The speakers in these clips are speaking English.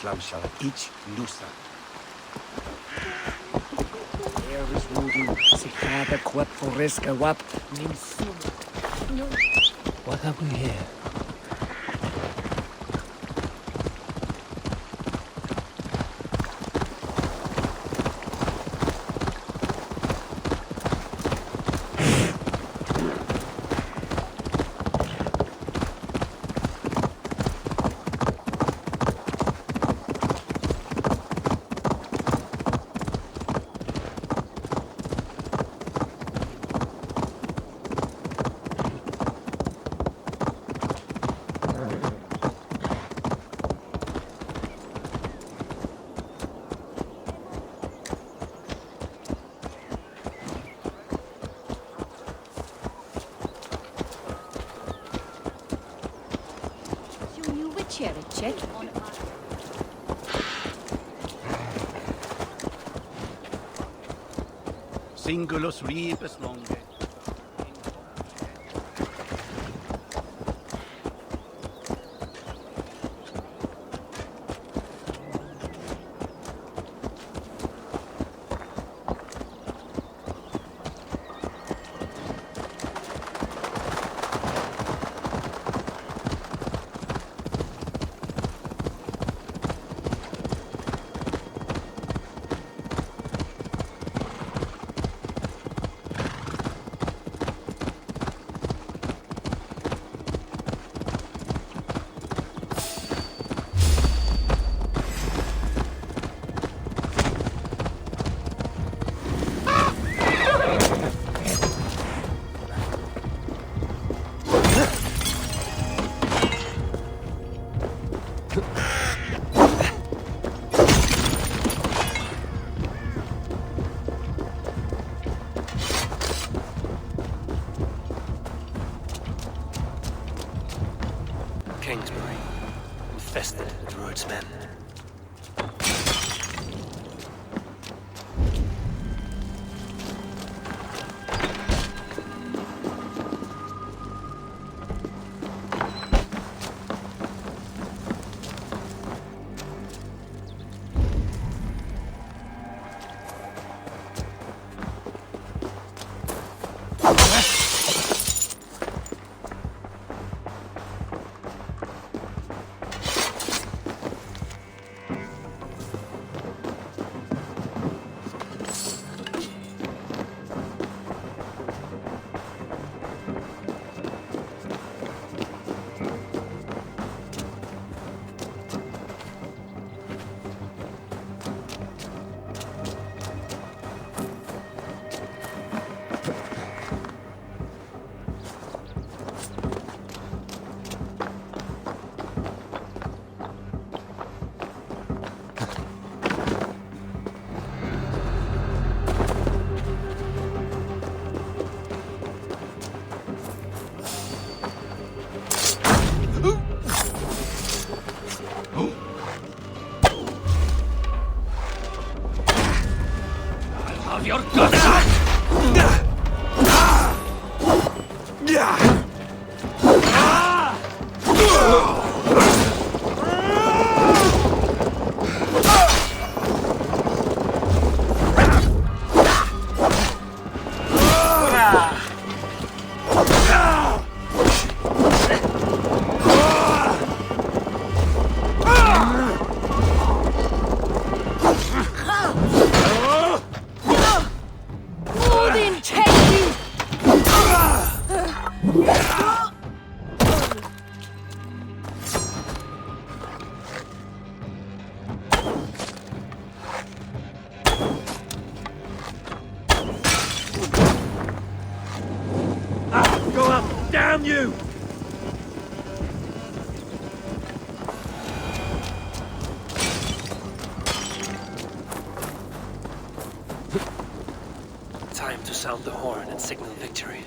domyślam się. Idź, Lusa. Here is Rudy. Si cada cuerpo resca wap. What have we here? Check. Singulus rebus longe. Kingsbury, infested druids men. Damn you! Time to sound the horn and signal victory.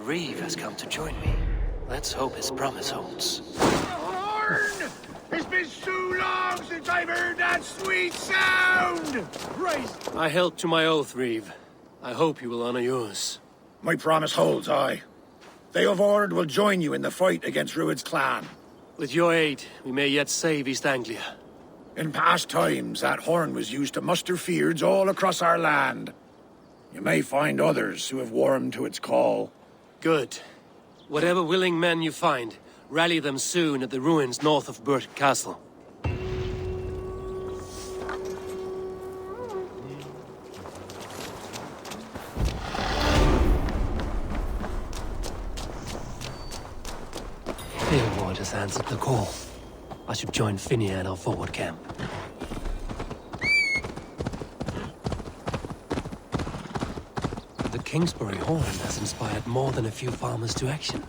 Reeve has come to join me. Let's hope his promise holds. Horn! It's been so long since I've heard that sweet sound! Christ! I held to my oath, Reeve. I hope you will honor yours. My promise holds, aye. They of Ord will join you in the fight against Rued's clan. With your aid, we may yet save East Anglia. In past times, that horn was used to muster fyrds all across our land. You may find others who have warmed to its call. Good. Whatever willing men you find, rally them soon at the ruins north of Burt Castle. Theobald has answered the call. I should join Finia in our forward camp. The Kingsbury horn has inspired more than a few farmers to action.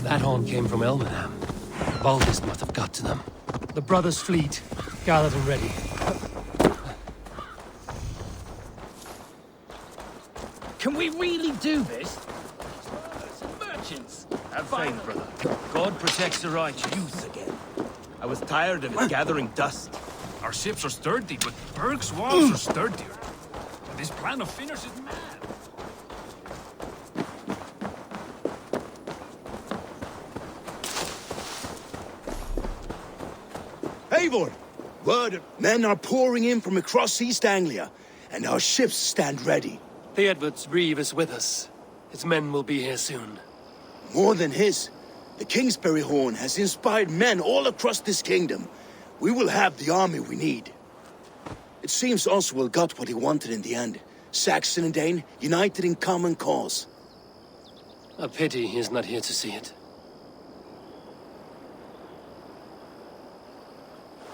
That horn came from Elmenham. Baldis must have got to them. The brothers' fleet, gathered and ready. Can we really do this? Merchants! Have faith, brother. God protects the righteous. Youth again. I was tired of it gathering dust. Our ships are sturdy, but Berg's walls are sturdier. This plan of Finner's is mad. Eivor! Word, men are pouring in from across East Anglia, and our ships stand ready. Theodward's Reeve is with us. His men will be here soon. More than his. The Kingsbury Horn has inspired men all across this kingdom. We will have the army we need. It seems Oswald got what he wanted in the end. Saxon and Dane, united in common cause. A pity he's not here to see it.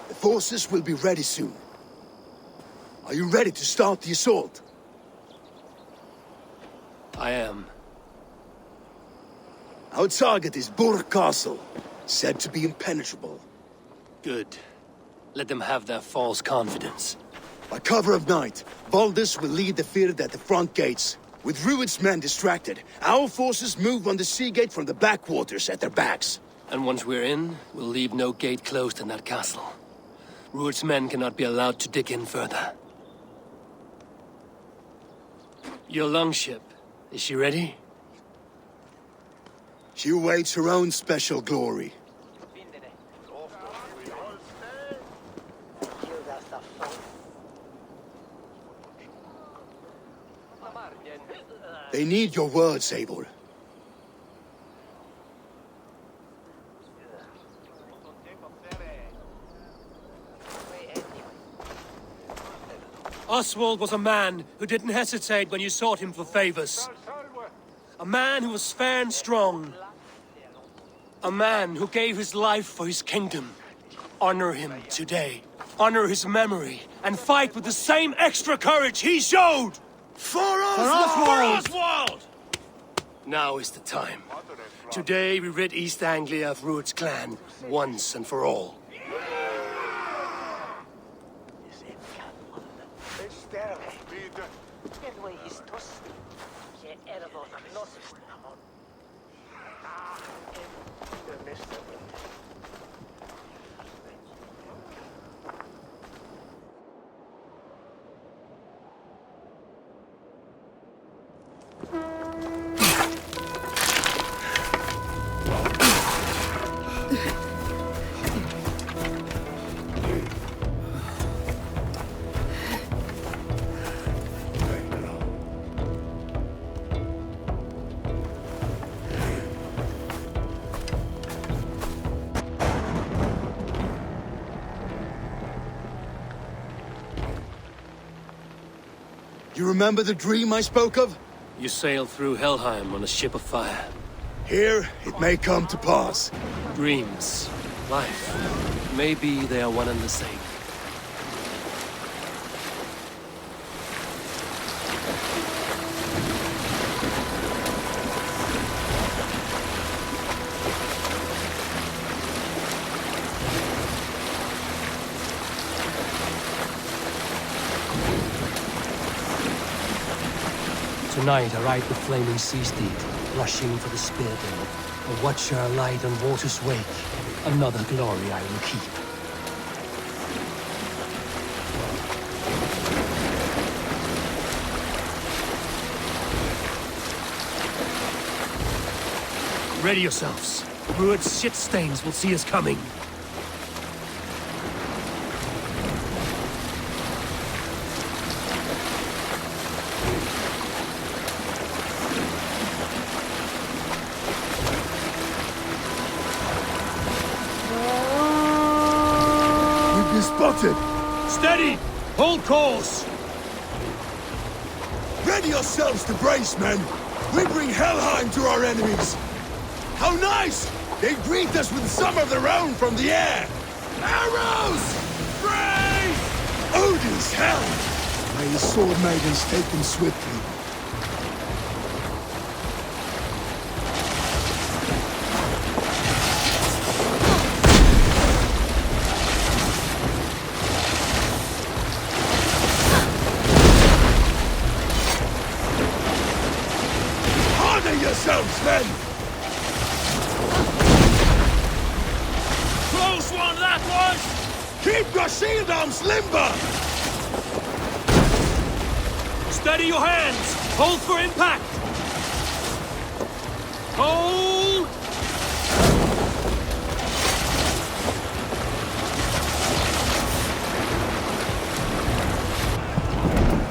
The forces will be ready soon. Are you ready to start the assault? I am. Our target is Burg Castle, said to be impenetrable. Good. Let them have their false confidence. By cover of night, Valdis will lead the field at the front gates. With Rued's men distracted, our forces move on the sea gate from the backwaters at their backs. And once we're in, we'll leave no gate closed in that castle. Rued's men cannot be allowed to dig in further. Your longship, is she ready? She awaits her own special glory. They need your words, Eivor. Oswald was a man who didn't hesitate when you sought him for favors. A man who was fair and strong. A man who gave his life for his kingdom. Honor him today. Honor his memory. And fight with the same extra courage he showed! For Oswald! Oswald! Now is the time. Today we rid East Anglia of Rued's clan, once and for all. You remember the dream I spoke of? You sailed through Helheim on a ship of fire. Here, it may come to pass. Dreams, life, maybe they are one and the same. Tonight I ride the flaming sea steed, rushing for the spear dale. A watcher alight on water's wake. Another glory I will keep. Ready yourselves. Rued's shit stains will see us coming. Spotted! Steady! Hold course! Ready yourselves to brace, men! We bring Helheim to our enemies! How nice! They greet us with some of their own from the air! Arrows! Brace! Odin's hell! May his sword maidens take them swiftly. Yourselves, men! Close one, that was! Keep your shield arms limber! Steady your hands! Hold for impact! Hold!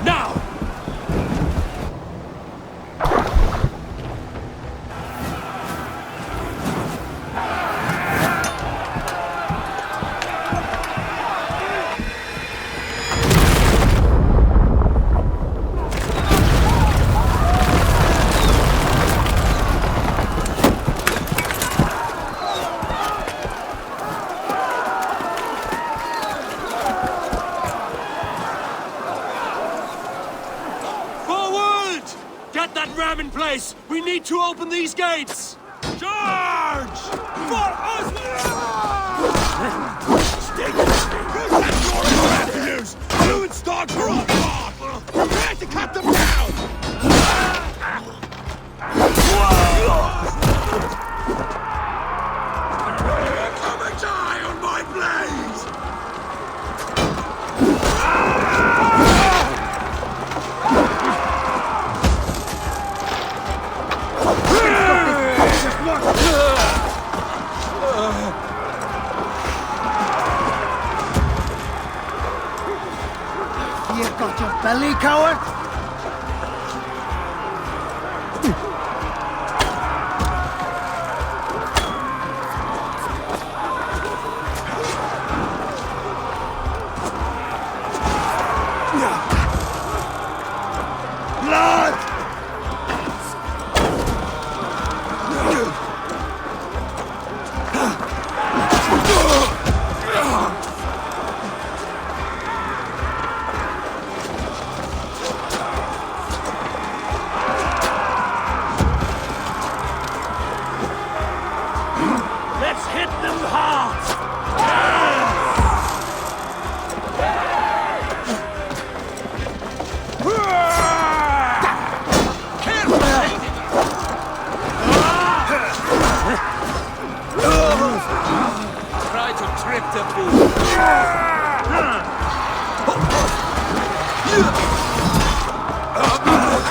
Now! Allies! We need to open these gates! Charge! For Afternoons! Fluid stock for us! Prepare to cut them down! Come and die on my blades! You got your belly, coward? Blood! Let's hit them hard! Try to trip the bull.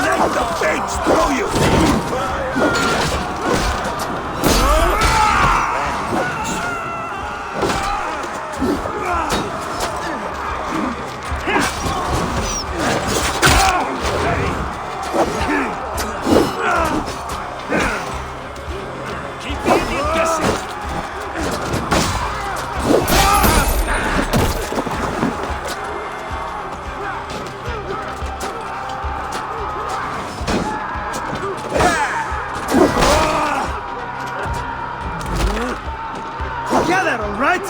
Let the fates throw you! Keep the idiot guessing! Together, all right?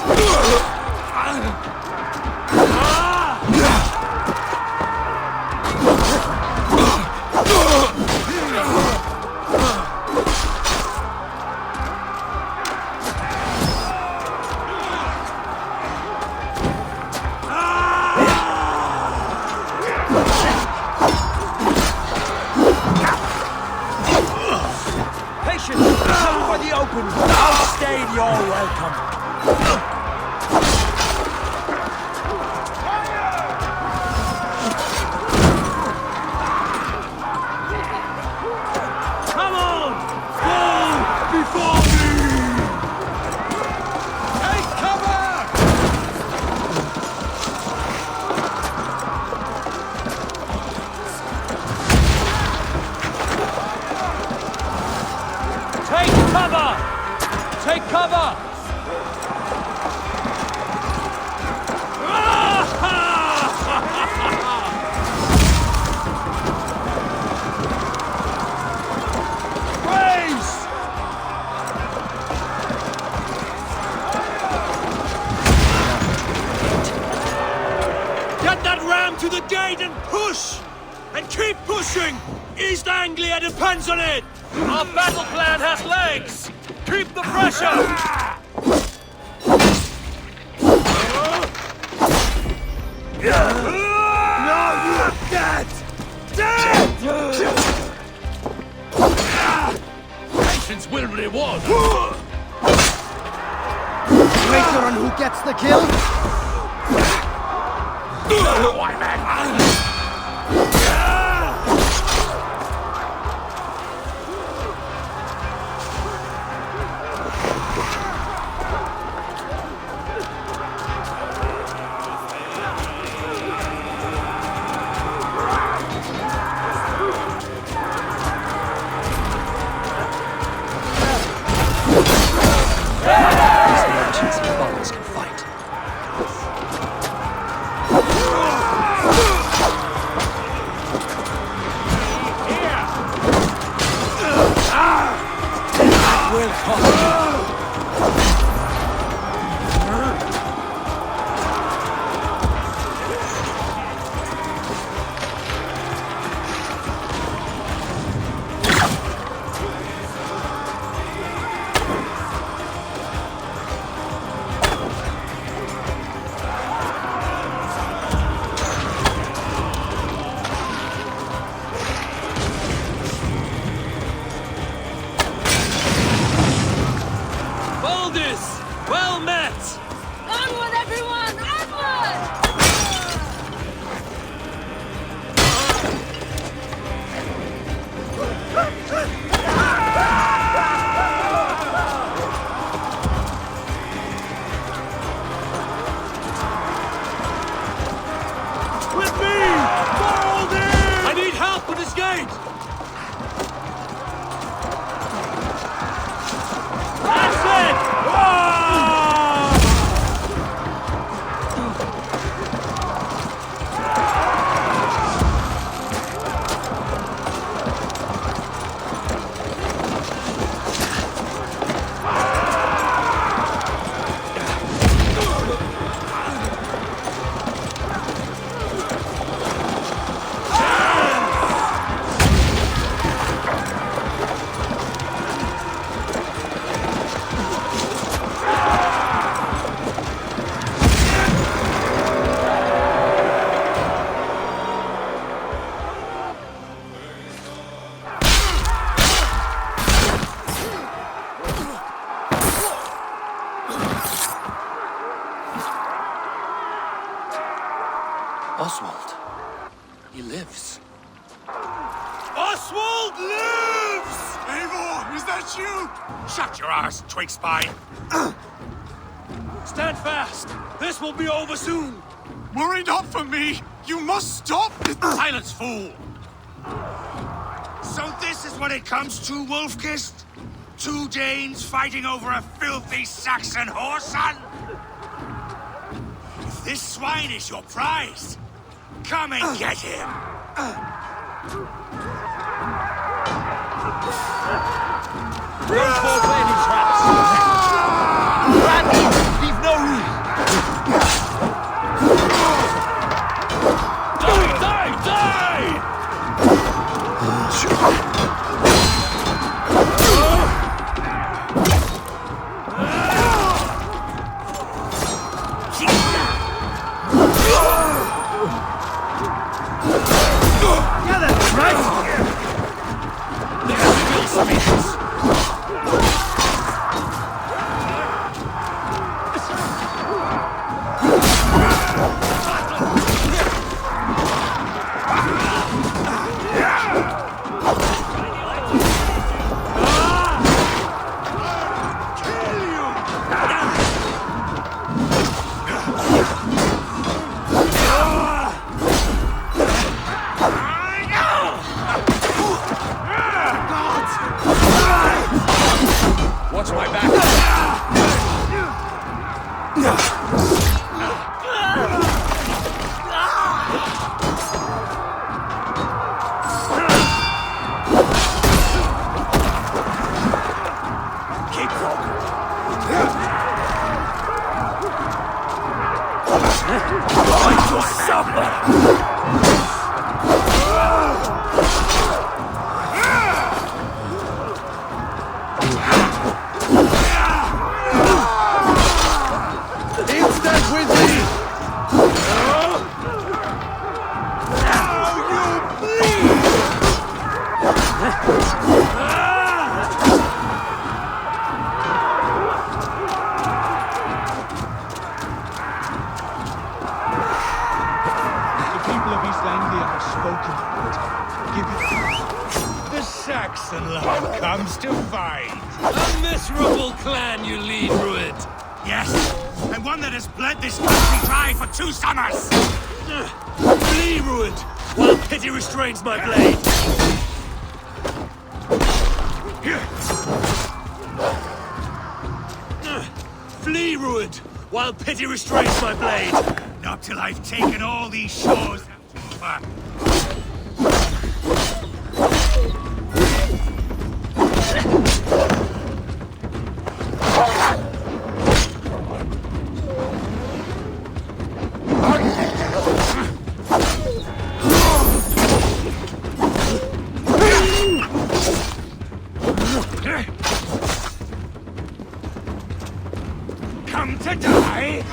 Patience! Come for the open! Outstayed your welcome! Come on! Fall before me! Take cover! Take cover! Take cover! Brace! Get that ram to the gate and push! And keep pushing! East Anglia depends on it! Our battle plan has legs! Keep the pressure! Now you're dead! Dead! Patience will reward. Wager on who gets the kill? Why, man? Well met! Onward, everyone! Onward! With me! I need help with this gate! That's it! Oswald. He lives. Oswald lives! Eivor, is that you? Shut your arse, twig spine. Stand fast! This will be over soon! Worry not for me. You must stop. Silence, fool! So this is what it comes to, Wolfkist? 2 Danes fighting over a filthy Saxon whoreson? If this swine is your prize, come and get him! Don't fall for any traps. Leave no room. Die! Die! Die! Yeah, that's right. Watch my back! Keep walking. Fight your supper! Instant with me. The people of East Anglia have spoken. Give it. The Saxon lad comes to fight. A miserable clan you lead, Rued! Yes, and one that has bled this country dry for 2 summers. Flee, Rued, while pity restrains my blade! Flee, Rued, while pity restrains my blade! Not till I've taken all these shores. Come to die?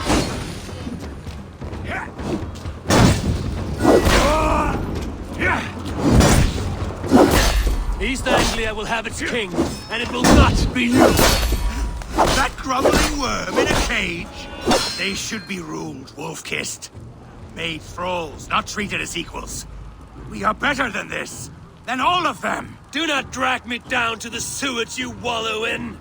East Anglia will have its king, and it will not be you! that groveling worm in a cage? They should be ruled, wolf-kissed. Made thralls, not treated as equals. We are better than this. Than all of them. Do not drag me down to the sewage you wallow in.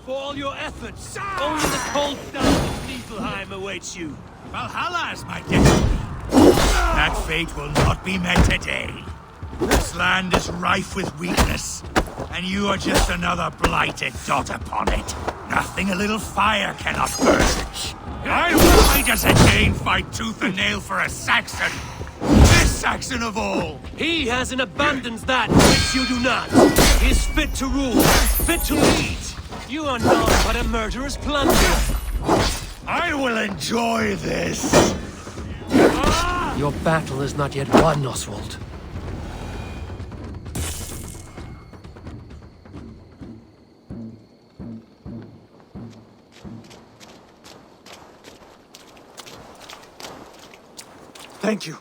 For all your efforts, only the cold dust of Niflheim awaits you. Valhalla is my destiny. That fate will not be met today. This land is rife with weakness, and you are just another blighted dot upon it. Nothing a little fire cannot purge. Why does a Dane fight tooth and nail for a Saxon? This Saxon of all! He has in abundance that which you do not. He is fit to rule, fit to lead. You are none but a murderous plunder. I will enjoy this! Your battle is not yet won, Oswald. Thank you.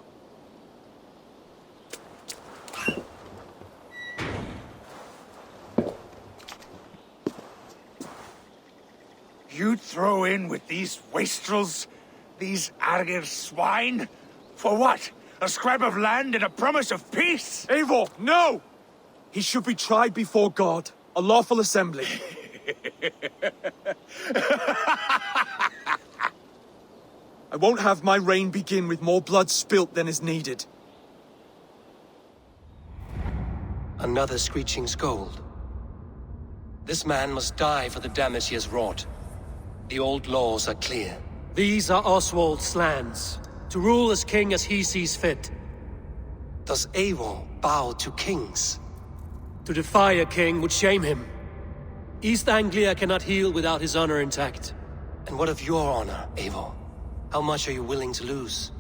You'd throw in with these wastrels? These Argir swine? For what? A scrap of land and a promise of peace? Eivor, no! He should be tried before God, a lawful assembly. I won't have my reign begin with more blood spilt than is needed. Another screeching scold. This man must die for the damage he has wrought. The old laws are clear. These are Oswald's lands, to rule as king as he sees fit. Does Eivor bow to kings? To defy a king would shame him. East Anglia cannot heal without his honor intact. And what of your honor, Eivor? How much are you willing to lose?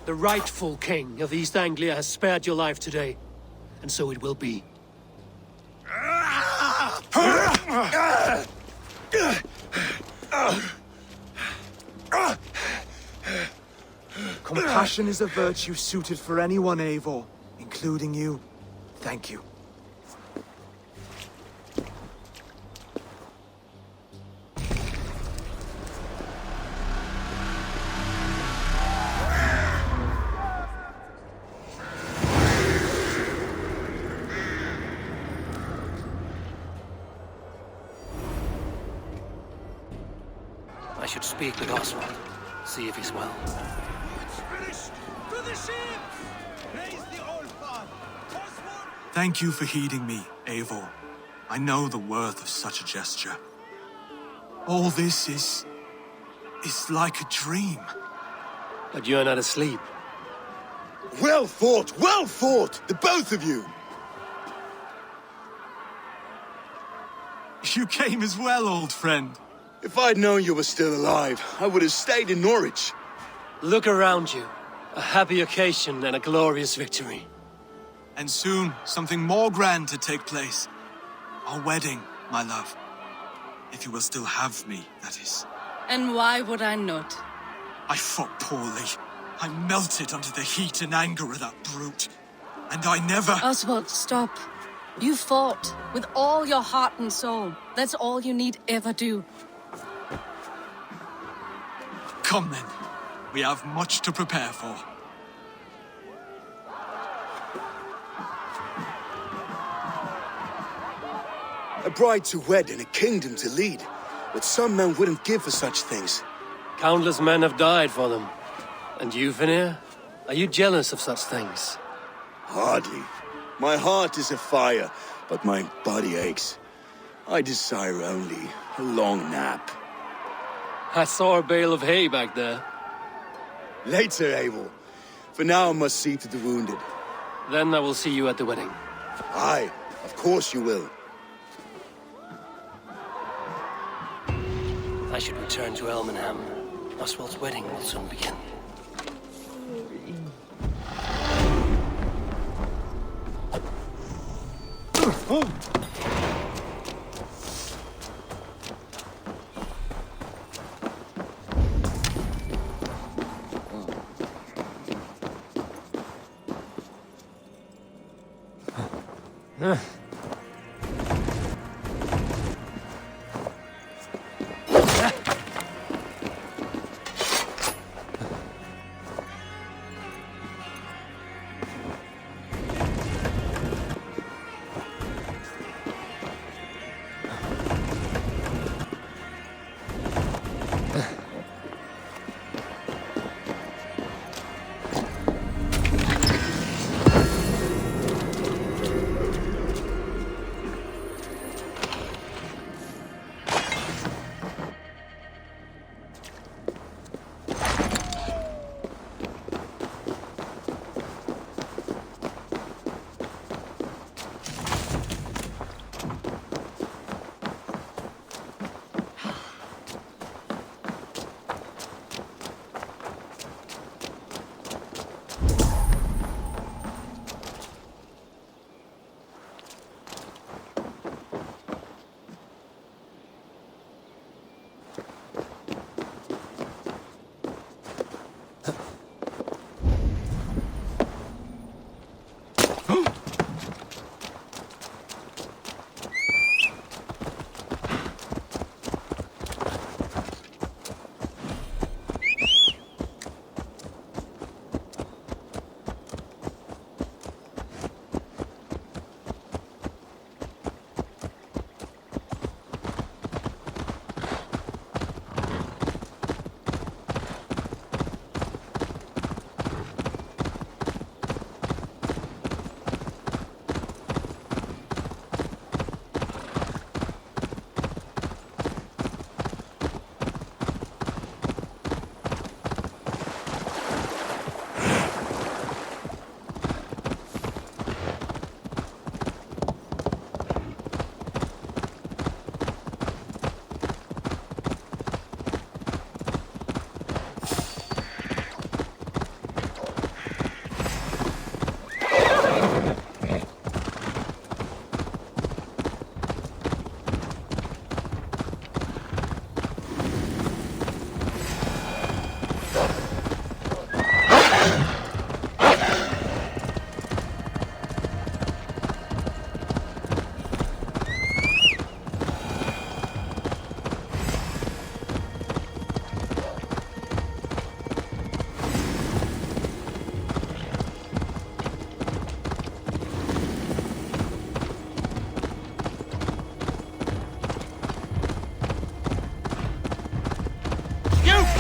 The rightful king of East Anglia has spared your life today, and so it will be. Compassion is a virtue suited for anyone, Eivor, including you. Thank you. I should speak with Oswald, see if he's well. Thank you for heeding me, Eivor. I know the worth of such a gesture. All this is like a dream. But you're not asleep. Well fought, the both of you! You came as well, old friend. If I'd known you were still alive, I would have stayed in Norwich. Look around you. A happy occasion and a glorious victory. And soon, something more grand to take place. Our wedding, my love. If you will still have me, that is. And why would I not? I fought poorly. I melted under the heat and anger of that brute. And I never... Oswald, stop. You fought with all your heart and soul. That's all you need ever do. Come then. We have much to prepare for. A bride to wed and a kingdom to lead. But some men wouldn't give for such things. Countless men have died for them. And you, Vanir? Are you jealous of such things? Hardly. My heart is afire, but my body aches. I desire only a long nap. I saw a bale of hay back there. Later, Abel. For now, I must see to the wounded. Then I will see you at the wedding. Aye, of course you will. I should return to Elmenham. Oswald's wedding will soon begin.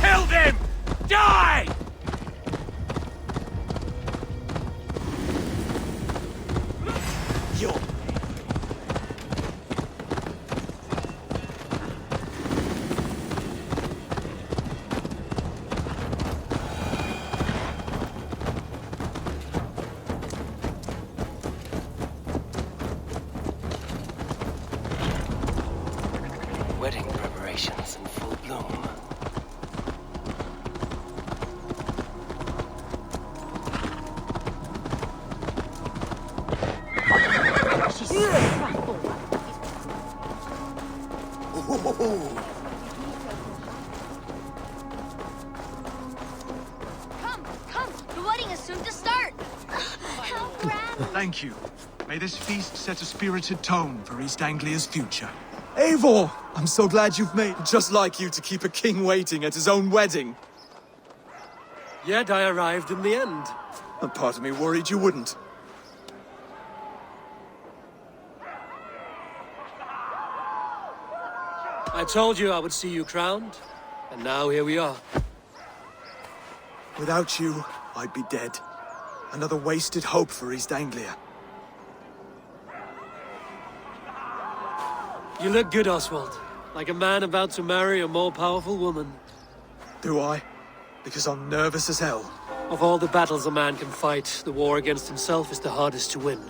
Killed him! Die! Yo. Wedding preparations in full bloom. Come, the wedding is soon to start. How grand. Thank you. May this feast set a spirited tone for East Anglia's future. Eivor! I'm so glad you've made just like you to keep a king waiting at his own wedding. Yet I arrived in the end. A part of me worried you wouldn't. I told you I would see you crowned, and now here we are. Without you, I'd be dead. Another wasted hope for East Anglia. You look good, Oswald. Like a man about to marry a more powerful woman. Do I? Because I'm nervous as hell. Of all the battles a man can fight, the war against himself is the hardest to win.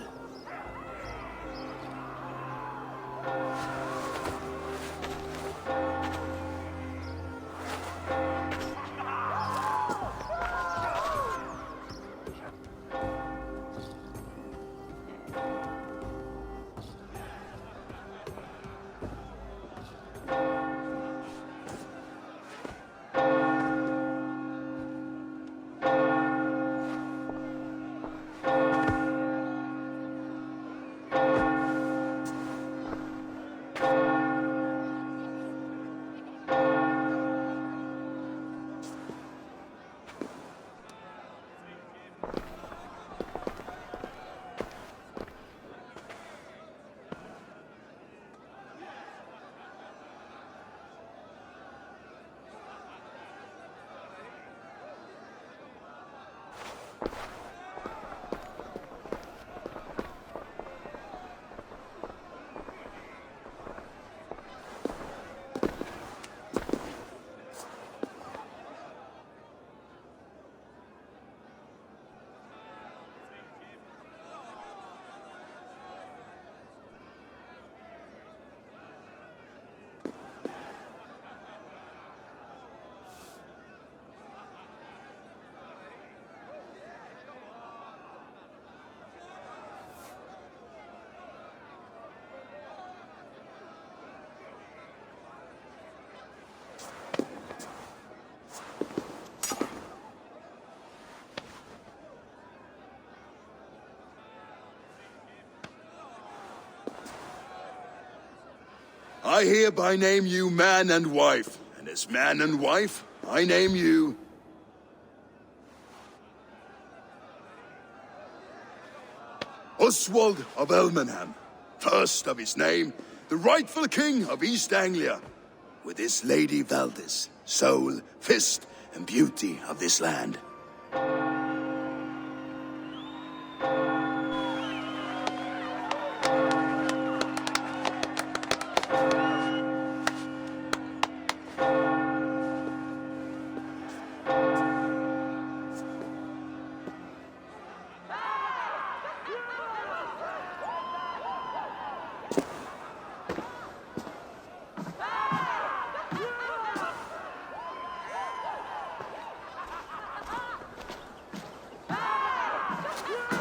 I hereby name you man and wife, and as man and wife, I name you... Oswald of Elmenham, first of his name, the rightful king of East Anglia, with this Lady Valdis, soul, fist, and beauty of this land.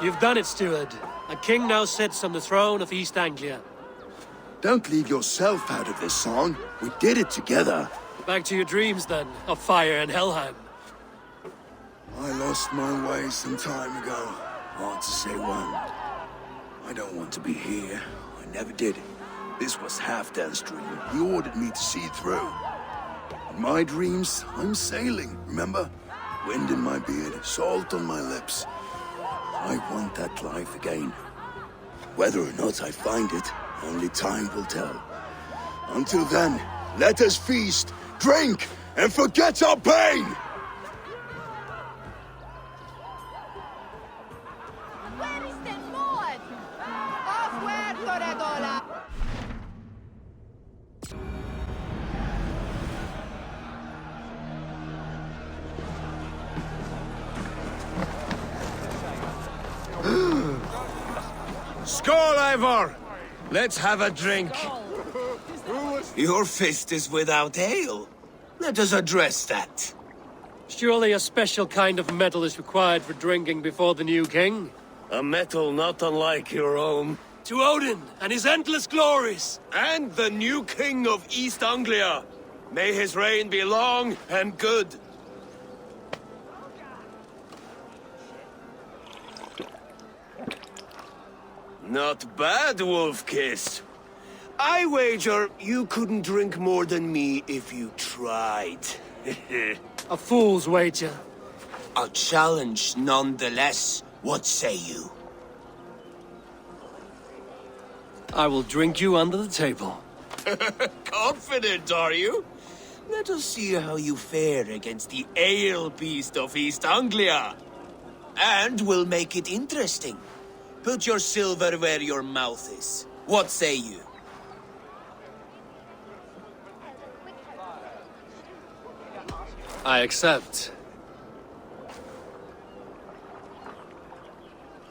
You've done it, steward. A king now sits on the throne of East Anglia. Don't leave yourself out of this song. We did it together. Back to your dreams, then, of fire and Helheim. I lost my way some time ago. Hard to say when. I don't want to be here. I never did. This was Halfdan's dream. He ordered me to see it through. In my dreams, I'm sailing, remember? Wind in my beard, salt on my lips. I want that life again. Whether or not I find it, only time will tell. Until then, let us feast, drink, and forget our pain! Where is the Lord? Off where, Toredola? Skål, Ivor! Let's have a drink. Your fist is without ale. Let us address that. Surely a special kind of metal is required for drinking before the new king? A metal not unlike your own. To Odin and his endless glories! And the new king of East Anglia. May his reign be long and good. Not bad, Wolf-Kiss. I wager you couldn't drink more than me if you tried. A fool's wager. A challenge nonetheless. What say you? I will drink you under the table. Confident, are you? Let us see how you fare against the ale beast of East Anglia. And we'll make it interesting. Put your silver where your mouth is. What say you? I accept.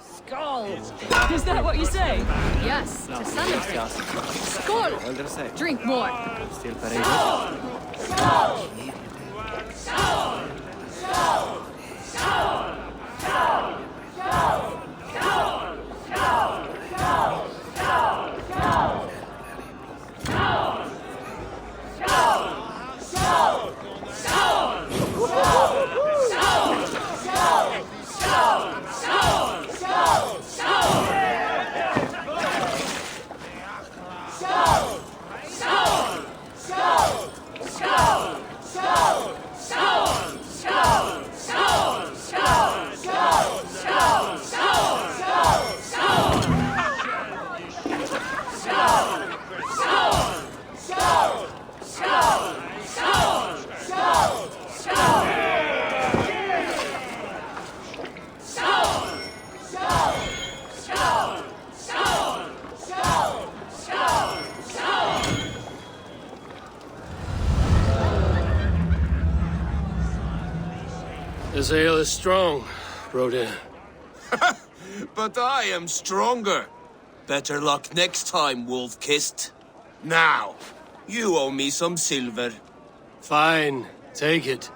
Skål! Is that what you say? Yes, to some extent. Skål! Drink more. This ale is strong, Broder. But I am stronger. Better luck next time, Wolf-Kissed. Now, you owe me some silver. Fine, take it.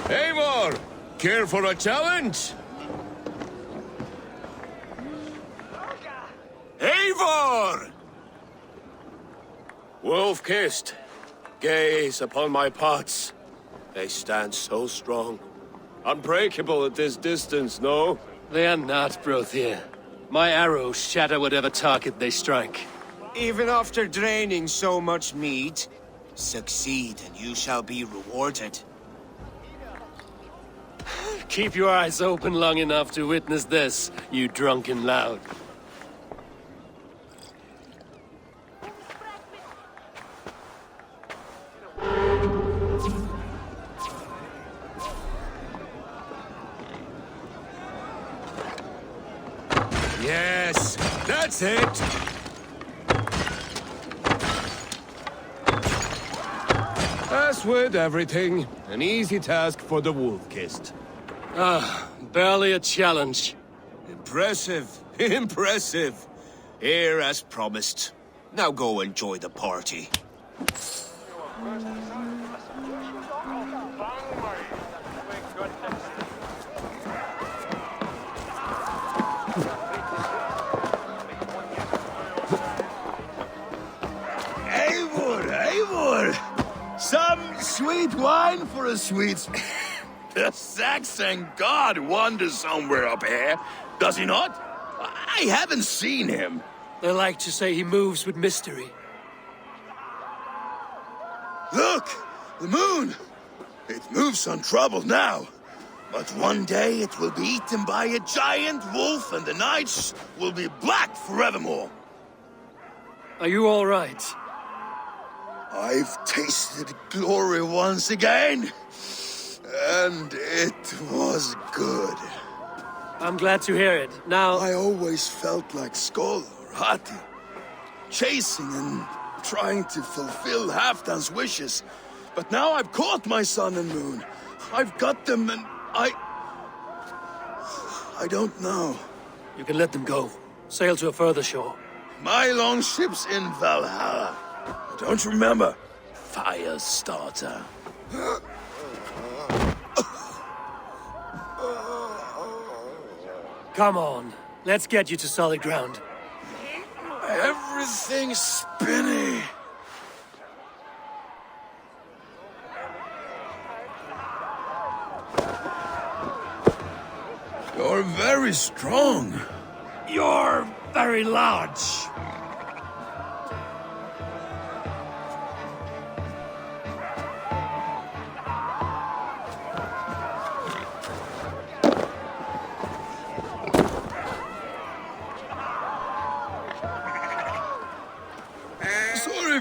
Eivor! Care for a challenge? Eivor! Wolf-Kissed, gaze upon my pots. They stand so strong. Unbreakable at this distance, no? They are not, Brothir. My arrows shatter whatever target they strike. Even after draining so much meat, succeed and you shall be rewarded. Keep your eyes open long enough to witness this, you drunken lout. Yes, that's it! As with everything, an easy task for the Wolf-Kissed. Barely a challenge. Impressive, impressive. Here as promised. Now go enjoy the party. Eivor! Some sweet wine for a sweet... The Saxon god wanders somewhere up here, does he not? I haven't seen him. They like to say he moves with mystery. Look! The moon! It moves untroubled now. But one day it will be eaten by a giant wolf and the nights will be black forevermore. Are you all right? I've tasted glory once again. And it was good. I'm glad to hear it. Now... I always felt like Skoll or Hati. Chasing and trying to fulfill Halfdan's wishes. But now I've caught my sun and moon. I've got them and I don't know. You can let them go. Sail to a further shore. My longship's in Valhalla. I don't remember. Firestarter. Come on. Let's get you to solid ground. Everything's spinny. You're very strong. You're very large.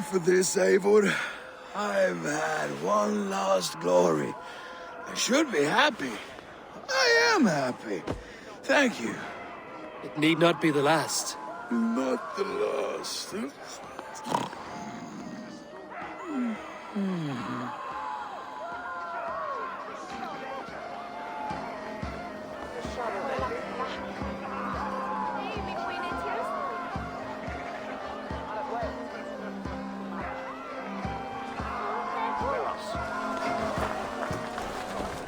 for this, Eivor. I've had one last glory. I should be happy. I am happy. Thank you. It need not be the last. Not the last.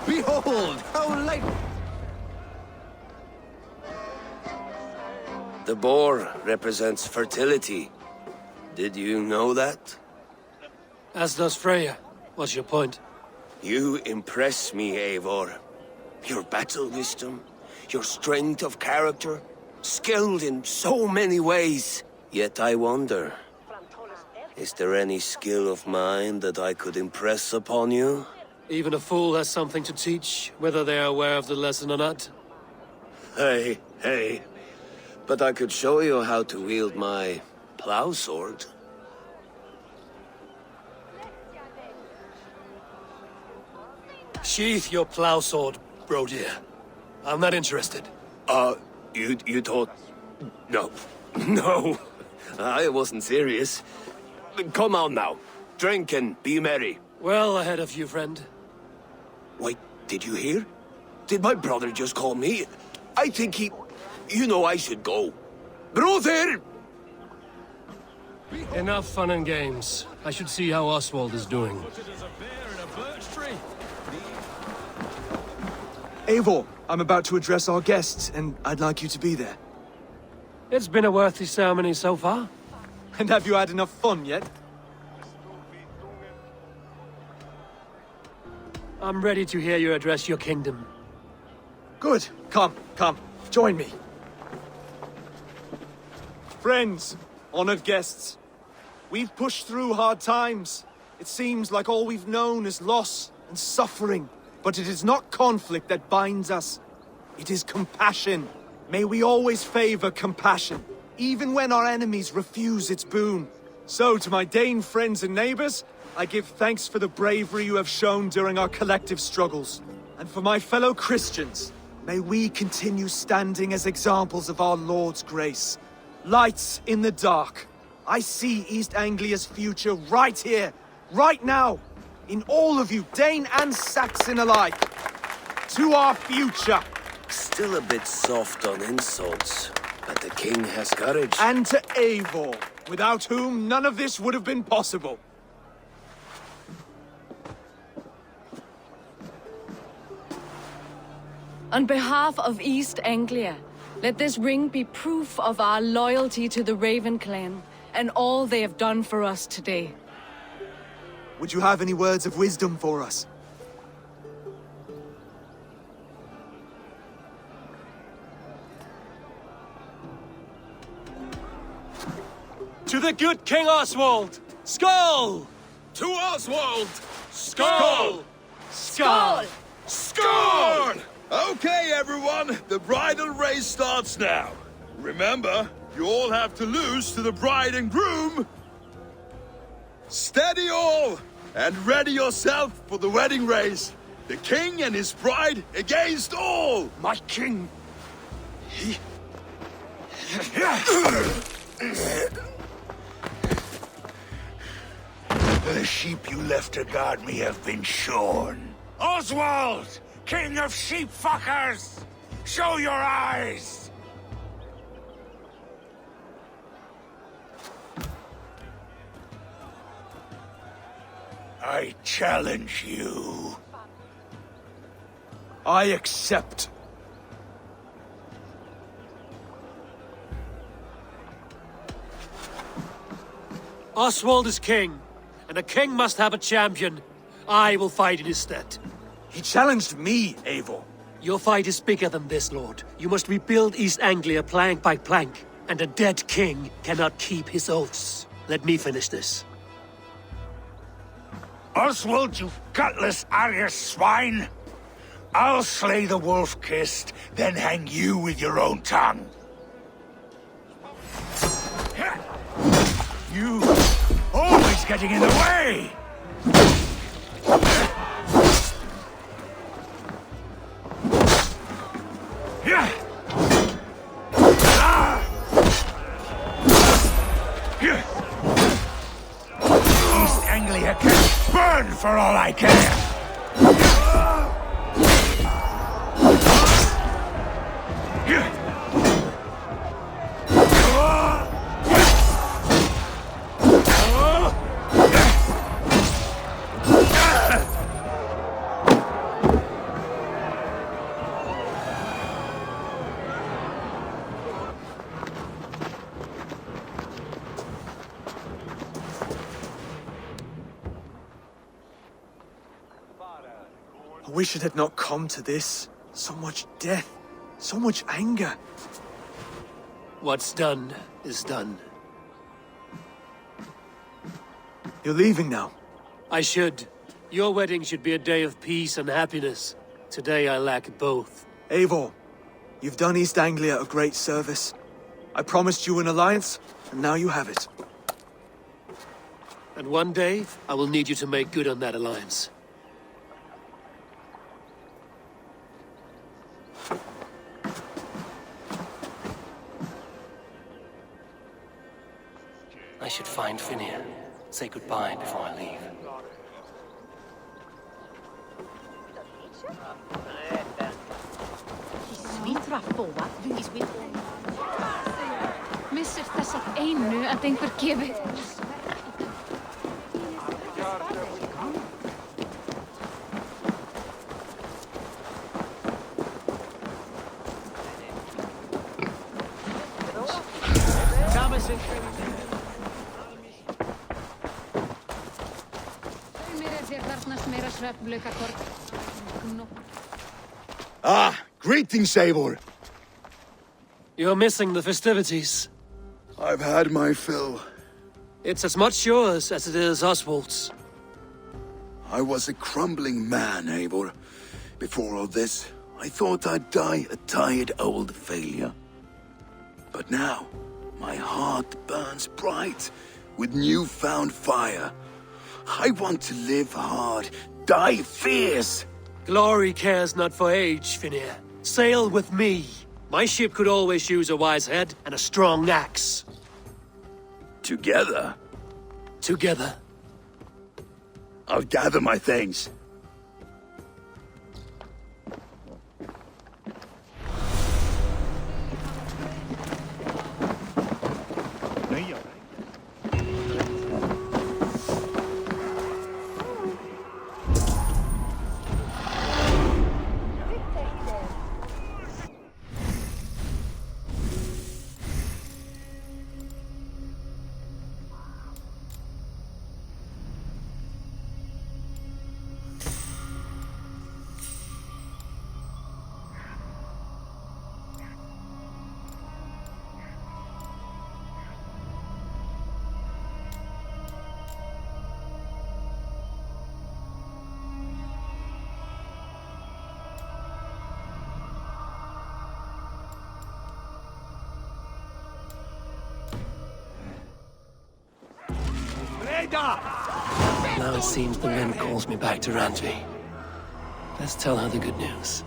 Behold, how late. The boar represents fertility. Did you know that? As does Freya. What's your point? You impress me, Eivor. Your battle wisdom, your strength of character, skilled in so many ways. Yet I wonder, is there any skill of mine that I could impress upon you? Even a fool has something to teach, whether they are aware of the lesson or not. Hey. But I could show you how to wield my plow sword. Sheath your plow sword, bro dear. I'm not interested. You thought... No. No. I wasn't serious. Come on now. Drink and be merry. Well ahead of you, friend. Wait, did you hear? Did my brother just call me? I think he... You know I should go. Brother! Enough fun and games. I should see how Oswald is doing. Eivor, I'm about to address our guests, and I'd like you to be there. It's been a worthy ceremony so far. And have you had enough fun yet? I'm ready to hear you address your kingdom. Good. Come. Join me. Friends, honored guests, we've pushed through hard times. It seems like all we've known is loss and suffering. But it is not conflict that binds us. It is compassion. May we always favor compassion, even when our enemies refuse its boon. So, to my Dane friends and neighbors, I give thanks for the bravery you have shown during our collective struggles. And for my fellow Christians, may we continue standing as examples of our Lord's grace. Lights in the dark. I see East Anglia's future right here, right now. In all of you, Dane and Saxon alike. To our future. Still a bit soft on insults, but the king has courage. And to Eivor, without whom none of this would have been possible. On behalf of East Anglia, let this ring be proof of our loyalty to the Raven clan and all they have done for us today. Would you have any words of wisdom for us? To the good King Oswald! Skull! To Oswald! Skull! Skull! Score! Okay, everyone, the bridal race starts now. Remember, you all have to lose to the bride and groom. Steady all, and ready yourself for the wedding race. The king and his bride against all. My king! The sheep you left to guard me have been shorn. Oswald! King of sheep fuckers! Show your eyes! I challenge you. I accept. Oswald is king, and a king must have a champion. I will fight in his stead. He challenged me, Eivor. Your fight is bigger than this, Lord. You must rebuild East Anglia plank by plank, and a dead king cannot keep his oaths. Let me finish this. Oswald, you gutless Arya swine! I'll slay the wolf-kissed, then hang you with your own tongue. You only getting in the way! East Anglia can burn for all I care! I wish it had not come to this. So much death, so much anger. What's done is done. You're leaving now. I should. Your wedding should be a day of peace and happiness. Today I lack both. Eivor, you've done East Anglia a great service. I promised you an alliance, and now you have it. And one day, I will need you to make good on that alliance. I should find Finnir. Say goodbye before I leave. Missir þess að einu að einhver gefi... Ah, greetings, Eivor. You're missing the festivities. I've had my fill. It's as much yours as it is Oswald's. I was a crumbling man, Eivor. Before all this, I thought I'd die a tired old failure. But now, my heart burns bright with newfound fire. I want to live hard, die fierce. Glory cares not for age, Finnir. Sail with me. My ship could always use a wise head and a strong axe. Together? Together. I'll gather my things. Now it seems the wind calls me back to Randvi. Let's tell her the good news.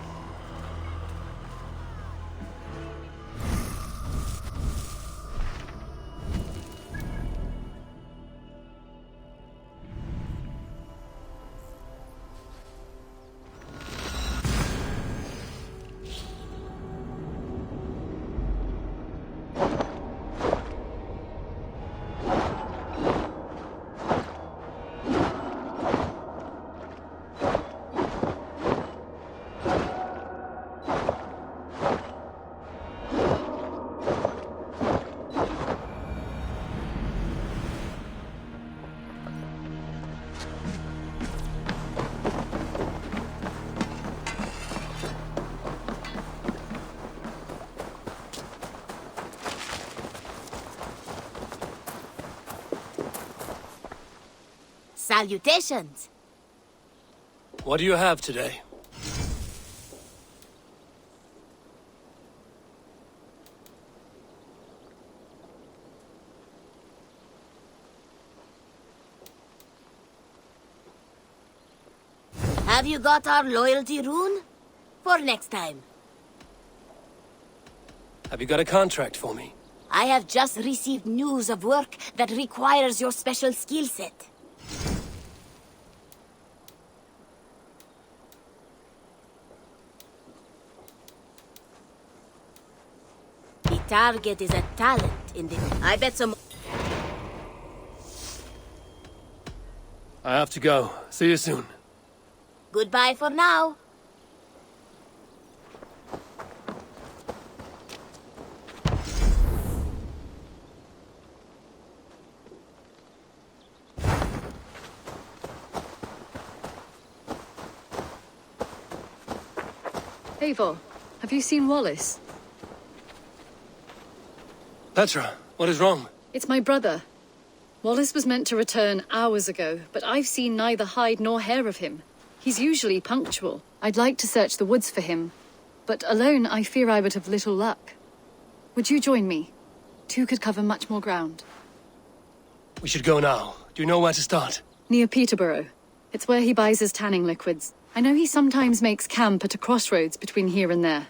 Salutations! What do you have today? Have you got our loyalty rune? For next time. Have you got a contract for me? I have just received news of work that requires your special skill set. The target is a talent in the... I bet some... I have to go. See you soon. Goodbye for now. Eivor, have you seen Wallace? Petra, what is wrong? It's my brother. Wallace was meant to return hours ago, but I've seen neither hide nor hair of him. He's usually punctual. I'd like to search the woods for him, but alone I fear I would have little luck. Would you join me? Two could cover much more ground. We should go now. Do you know where to start? Near Peterborough. It's where he buys his tanning liquids. I know he sometimes makes camp at a crossroads between here and there.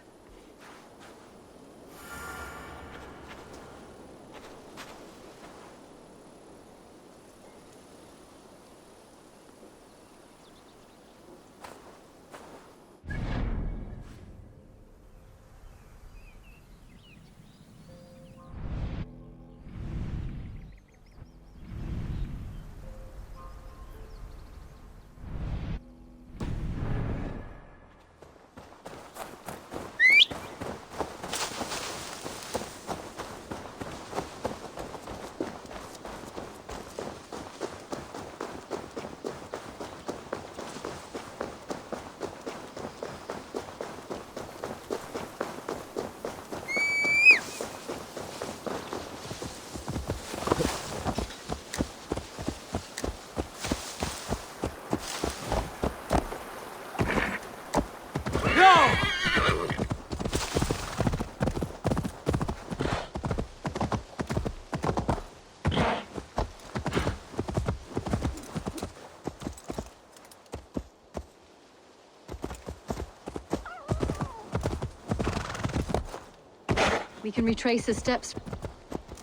We can retrace his steps.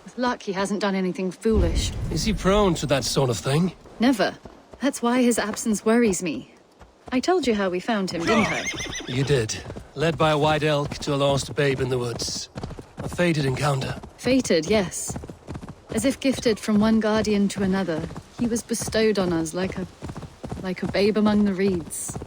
With luck, he hasn't done anything foolish. Is he prone to that sort of thing? Never. That's why his absence worries me. I told you how we found him, didn't I? You did. Led by a white elk to a lost babe in the woods. A fated encounter. Fated, yes. As if gifted from one guardian to another, he was bestowed on us like a babe among the reeds.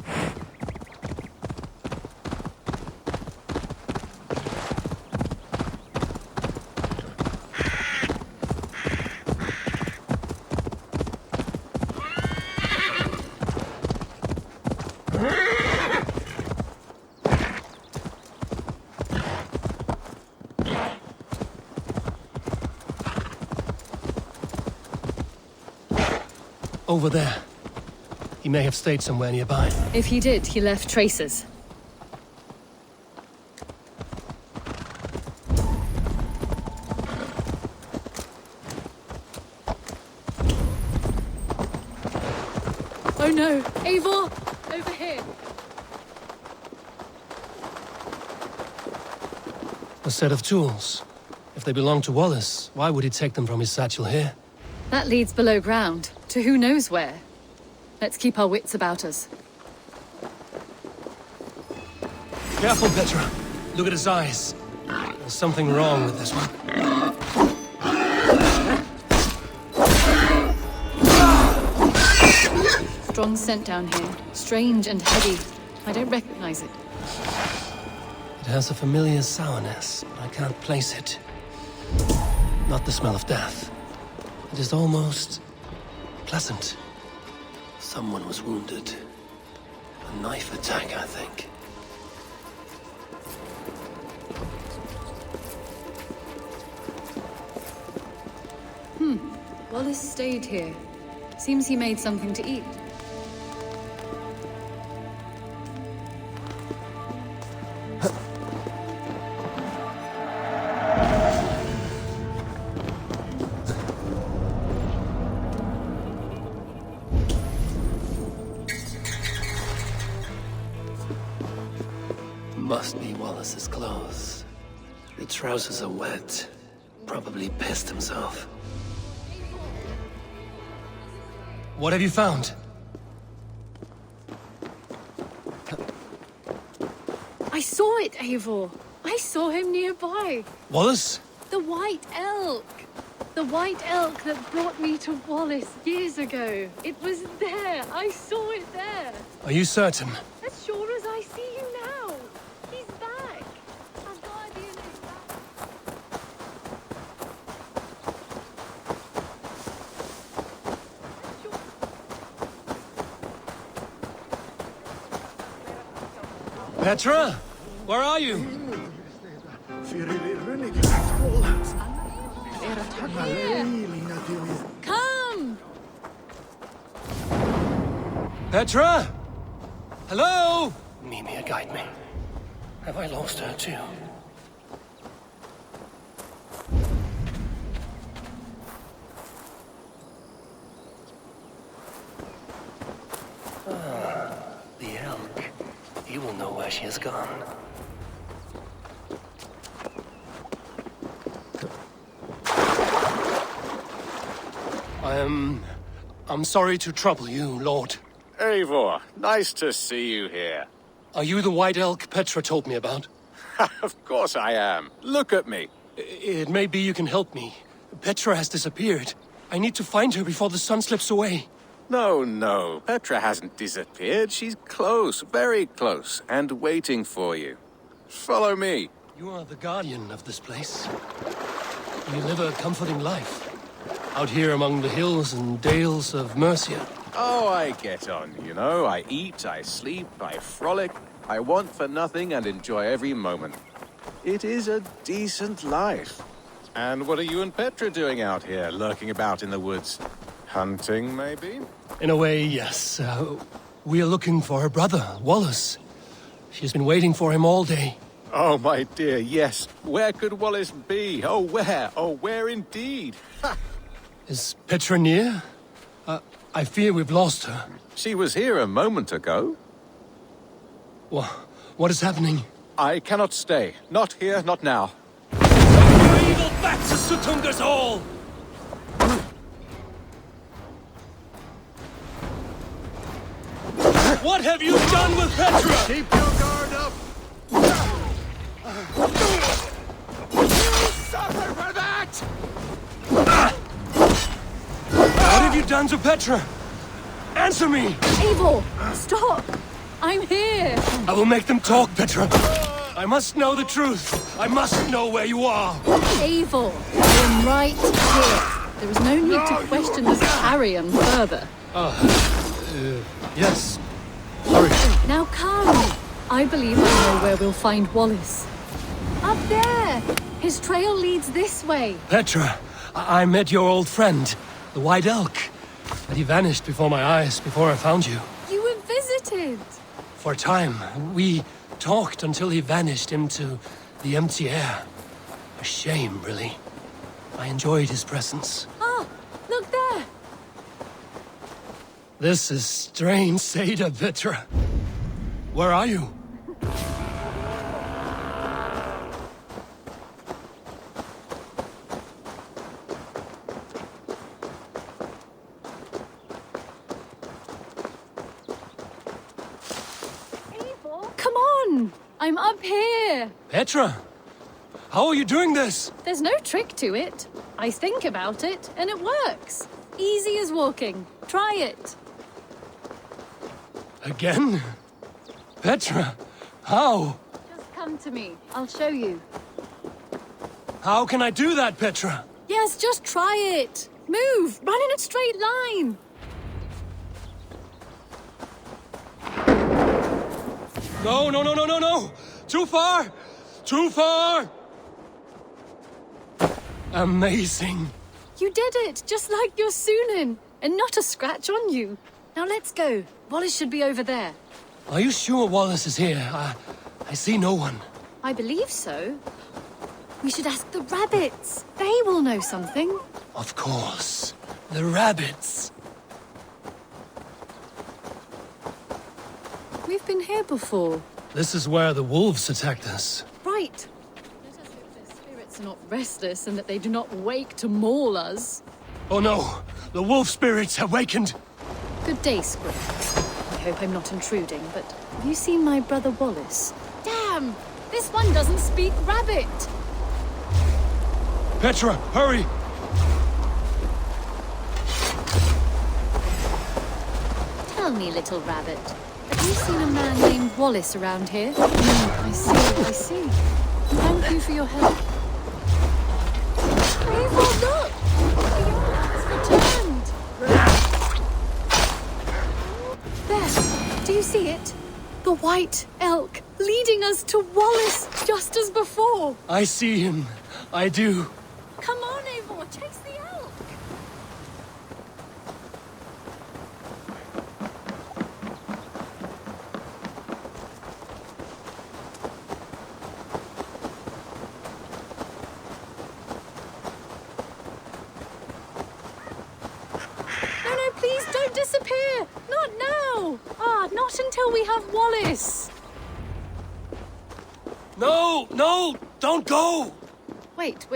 Over there. He may have stayed somewhere nearby. If he did, he left traces. Oh no! Eivor! Over here! A set of tools. If they belong to Wallace, why would he take them from his satchel here? That leads below ground, to who knows where. Let's keep our wits about us. Careful, Petra. Look at his eyes. There's something wrong with this one. Strong scent down here. Strange and heavy. I don't recognize it. It has a familiar sourness, but I can't place it. Not the smell of death. It is almost pleasant. Someone was wounded. A knife attack, I think. Wallace stayed here. Seems he made something to eat. Wallace's clothes. The trousers are wet. Probably pissed himself. What have you found? I saw it, Eivor. I saw him nearby. Wallace? The white elk. The white elk that brought me to Wallace years ago. It was there. I saw it there. Are you certain? As sure as I see you now. He's back. Our guardian is back. Petra? Where are you? Come! Petra? Hello? Mimir, guide me. Have I lost her too? The elk. He will know where she has gone. I'm sorry to trouble you, Lord. Eivor, nice to see you here. Are you the white elk Petra told me about? Of course I am. Look at me. It may be you can help me. Petra has disappeared. I need to find her before the sun slips away. No. Petra hasn't disappeared. She's close, very close, and waiting for you. Follow me. You are the guardian of this place. You live a comforting life. Out here among the hills and dales of Mercia. Oh, I get on, you know. I eat, I sleep, I frolic. I want for nothing and enjoy every moment. It is a decent life. And what are you and Petra doing out here, lurking about in the woods? Hunting, maybe? In a way, yes. We are looking for her brother, Wallace. She's been waiting for him all day. Oh, my dear, yes. Where could Wallace be? Oh, where? Oh, where indeed? Ha! Is Petra near? I fear we've lost her. She was here a moment ago. What is happening? I cannot stay. Not here, not now. You evil bats of Sutunga's all! What have you done with Petra? Keep your guard up! You suffer for that! What have you done to Petra? Answer me! Eivor, stop! I'm here! I will make them talk, Petra. I must know the truth. I must know where you are. Eivor, I am right here. There is no need to question this carrion further. Yes. Hurry. Now come! I believe I know where we'll find Wallace. Up there! His trail leads this way. Petra, I met your old friend, the White Elk. But he vanished before my eyes, before I found you. You were visited! For a time, we talked until he vanished into the empty air. A shame, really. I enjoyed his presence. Ah, look there! This is strange, Seda, Petra. Where are you? Come on! I'm up here! Petra! How are you doing this? There's no trick to it. I think about it, and it works. Easy as walking. Try it. Again? Petra, how? Just come to me. I'll show you. How can I do that, Petra? Yes, just try it. Move! Run in a straight line! No! Too far! Too far! Amazing. You did it, just like your Sunan, and not a scratch on you. Now let's go. Wallace should be over there. Are you sure Wallace is here? I see no one. I believe so. We should ask the rabbits. They will know something. Of course. The rabbits. We've been here before. This is where the wolves attacked us. Right. Let us hope their spirits are not restless and that they do not wake to maul us. Oh no! The wolf spirits have wakened! Good day, Squid. I hope I'm not intruding, but have you seen my brother Wallace? Damn! This one doesn't speak rabbit! Petra, hurry! Tell me, little rabbit, have you seen a man named Wallace around here? I see. Thank you for your help. Eivor, look! The old has returned! There, do you see it? The white elk, leading us to Wallace, just as before. I see him. I do. Come on, Eivor, chase the elk. No, please don't disappear. Not now. Not until we have Wallace. No, don't go! Wait,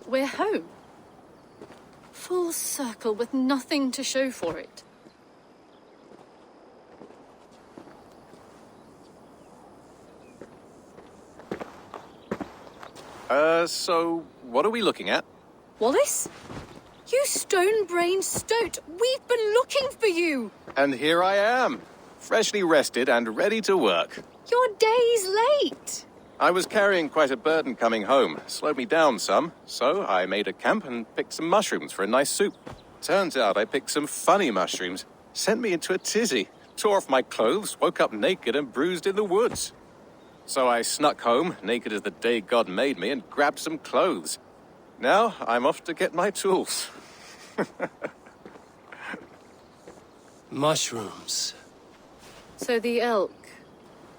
we're home. Full circle with nothing to show for it. So what are we looking at? Wallace? You stone-brained stoat! We've been looking for you! And here I am, freshly rested and ready to work. You're days late! I was carrying quite a burden coming home, slowed me down some, so I made a camp and picked some mushrooms for a nice soup. Turns out I picked some funny mushrooms, sent me into a tizzy, tore off my clothes, woke up naked and bruised in the woods. So I snuck home, naked as the day God made me, and grabbed some clothes. Now I'm off to get my tools. Mushrooms. So the elk,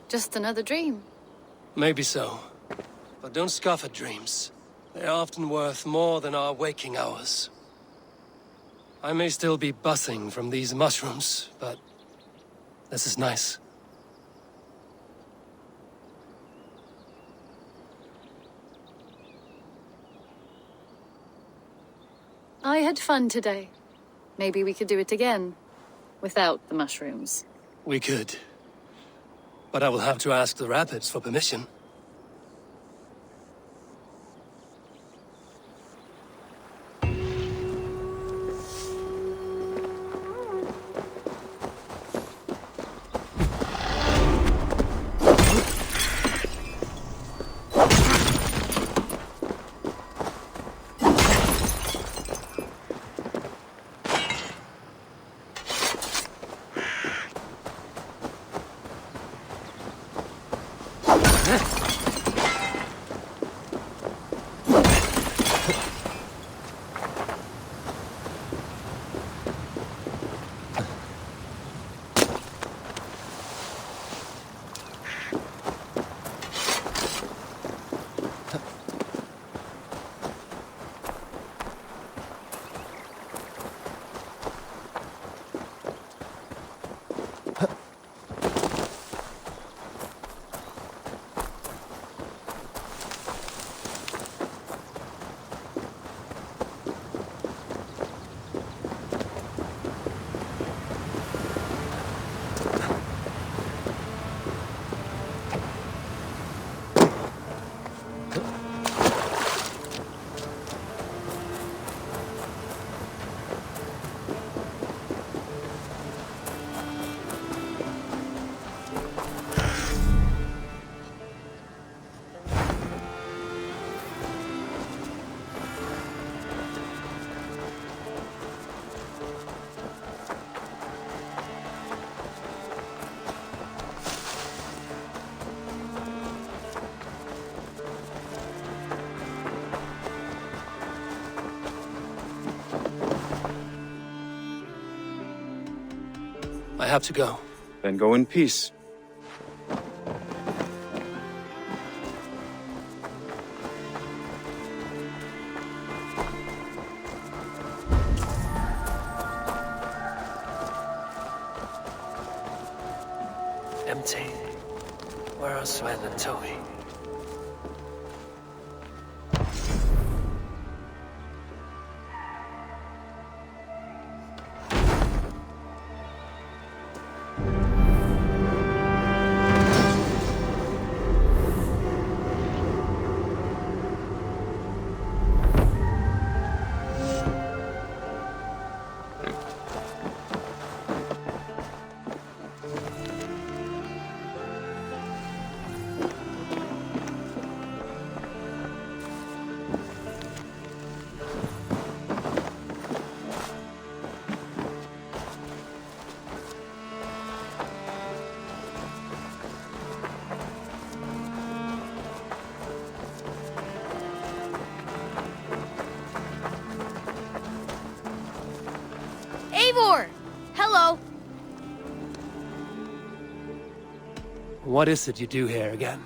just another dream. Maybe so. But don't scoff at dreams. They're often worth more than our waking hours. I may still be buzzing from these mushrooms, but this is nice. I had fun today. Maybe we could do it again, without the mushrooms. We could. But I will have to ask the rabbits for permission. I have to go. Then go in peace. Empty. Where are Sven and Toby? Hello. What is it you do here again?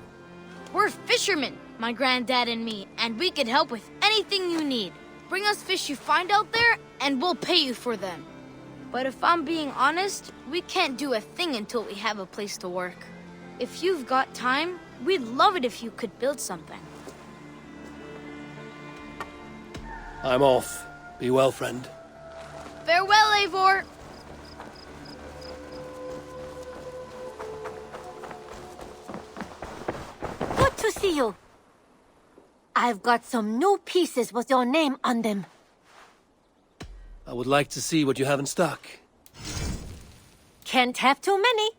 We're fishermen, my granddad and me, and we can help with anything you need. Bring us fish you find out there, and we'll pay you for them. But if I'm being honest, we can't do a thing until we have a place to work. If you've got time, we'd love it if you could build something. I'm off. Be well, friend. Farewell, Eivor. Good to see you. I've got some new pieces with your name on them. I would like to see what you have in stock. Can't have too many.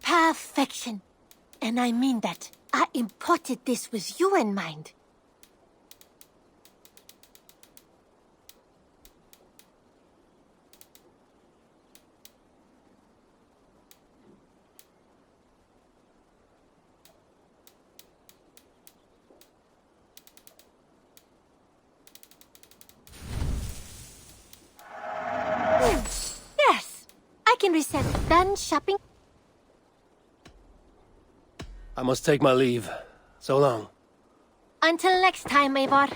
Perfection. And I mean that. I imported this with you in mind. Yes, I can reset. Done shopping? I must take my leave. So long. Until next time, Eivor.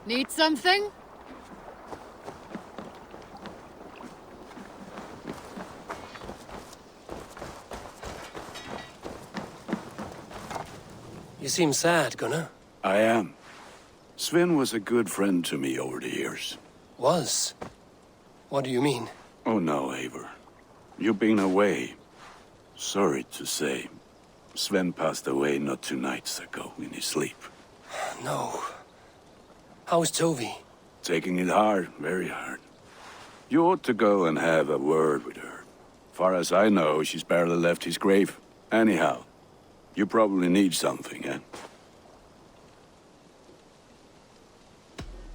Need something? You seem sad, Gunnar. I am. Sven was a good friend to me over the years. Was? What do you mean? Oh no, Eivor. You've been away. Sorry to say. Sven passed away not 2 nights ago in his sleep. No. How is Tovi? Taking it hard, very hard. You ought to go and have a word with her. Far as I know, she's barely left his grave. Anyhow, you probably need something, eh?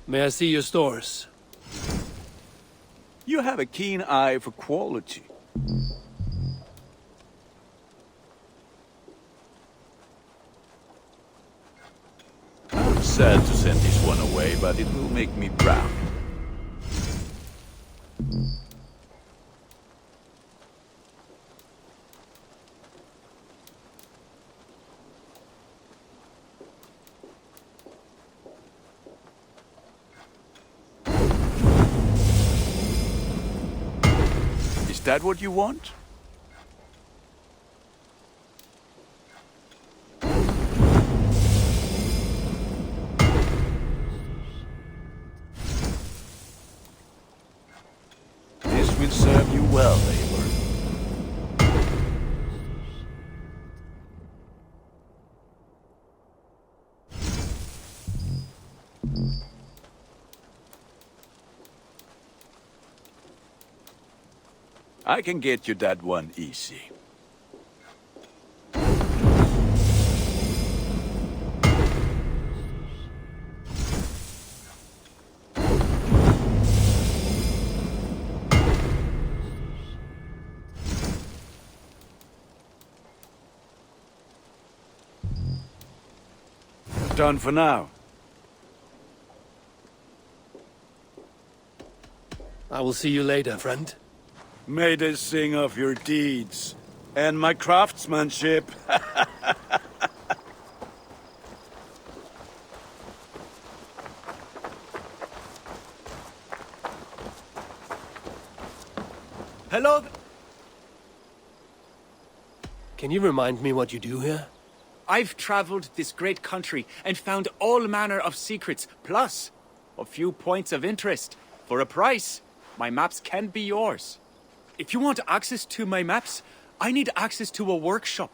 May I see your stores? You have a keen eye for quality. I'm sad to send this one away, but it will make me proud. Is that what you want? This will serve you well, Eivor. I can get you that one easy. Done for now. I will see you later, friend. May they sing of your deeds and my craftsmanship. Hello? Can you remind me what you do here? I've traveled this great country and found all manner of secrets, plus a few points of interest. For a price, my maps can be yours. If you want access to my maps, I need access to a workshop.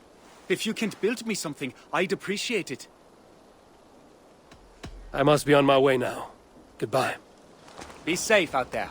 If you can build me something, I'd appreciate it. I must be on my way now. Goodbye. Be safe out there.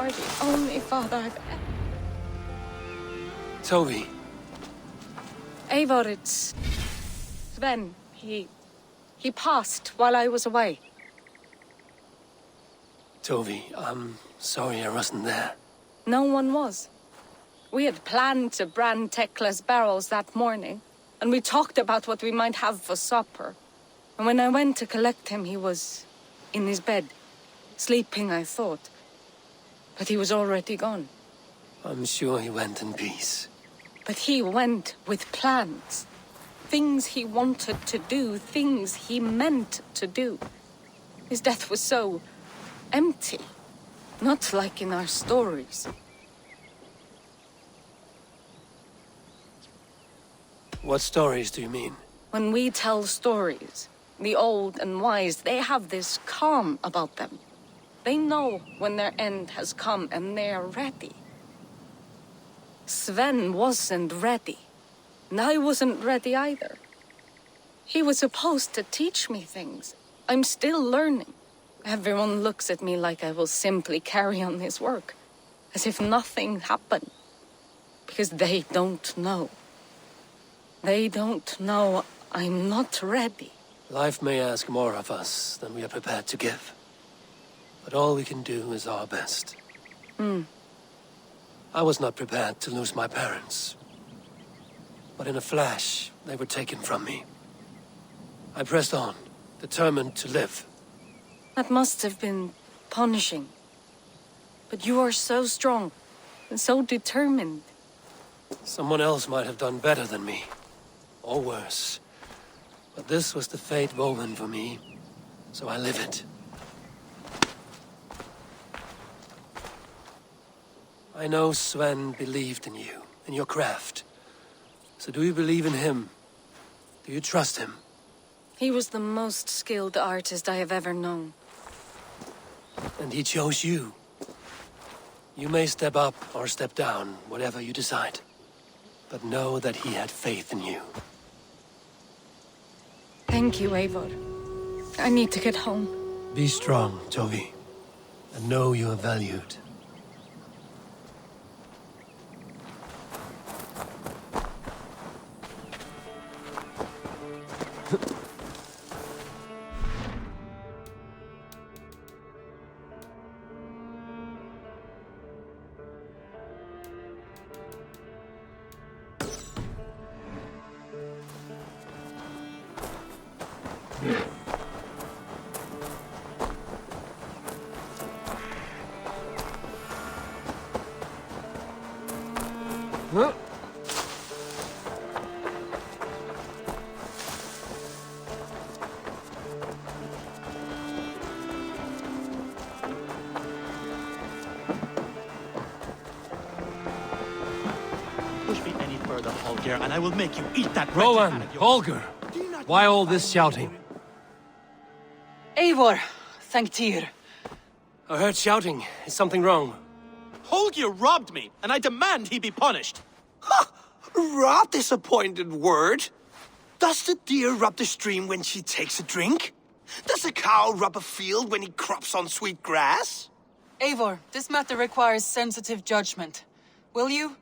are the only father I've ever... Toby. Eivor, it's... Sven. He passed while I was away. Toby, I'm sorry I wasn't there. No one was. We had planned to brand Tekla's barrels that morning, and we talked about what we might have for supper. And when I went to collect him, he was in his bed. Sleeping, I thought. But he was already gone. I'm sure he went in peace. But he went with plans. Things he wanted to do, things he meant to do. His death was so empty. Not like in our stories. What stories do you mean? When we tell stories, the old and wise, they have this calm about them. They know when their end has come and they are ready. Sven wasn't ready. And I wasn't ready either. He was supposed to teach me things. I'm still learning. Everyone looks at me like I will simply carry on his work. As if nothing happened. Because they don't know. They don't know I'm not ready. Life may ask more of us than we are prepared to give. But all we can do is our best. I was not prepared to lose my parents. But in a flash, they were taken from me. I pressed on, determined to live. That must have been punishing. But you are so strong and so determined. Someone else might have done better than me. Or worse. But this was the fate woven for me, so I live it. I know Sven believed in you, in your craft. So do you believe in him? Do you trust him? He was the most skilled artist I have ever known. And he chose you. You may step up or step down, whatever you decide. But know that he had faith in you. Thank you, Eivor. I need to get home. Be strong, Toby. And know you are valued. Push me any further, Holger, and I will make you eat that. Rowan, Holger, why all this shouting? Eivor, thank Tyr. I heard shouting. Is something wrong? Holger robbed me, and I demand he be punished. Rot disappointed word. Does the deer rub the stream when she takes a drink? Does the cow rub a field when he crops on sweet grass? Eivor, this matter requires sensitive judgment. Will you?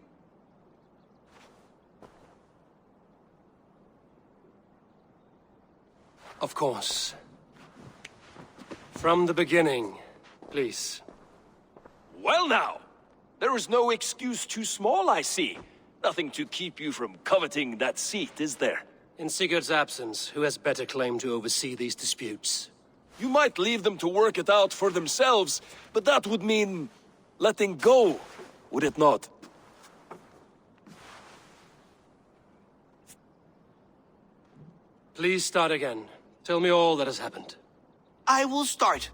Of course. From the beginning, please. Well now, there is no excuse too small, I see. Nothing to keep you from coveting that seat, is there? In Sigurd's absence, who has better claim to oversee these disputes? You might leave them to work it out for themselves, but that would mean letting go, would it not? Please start again. Tell me all that has happened. I will start.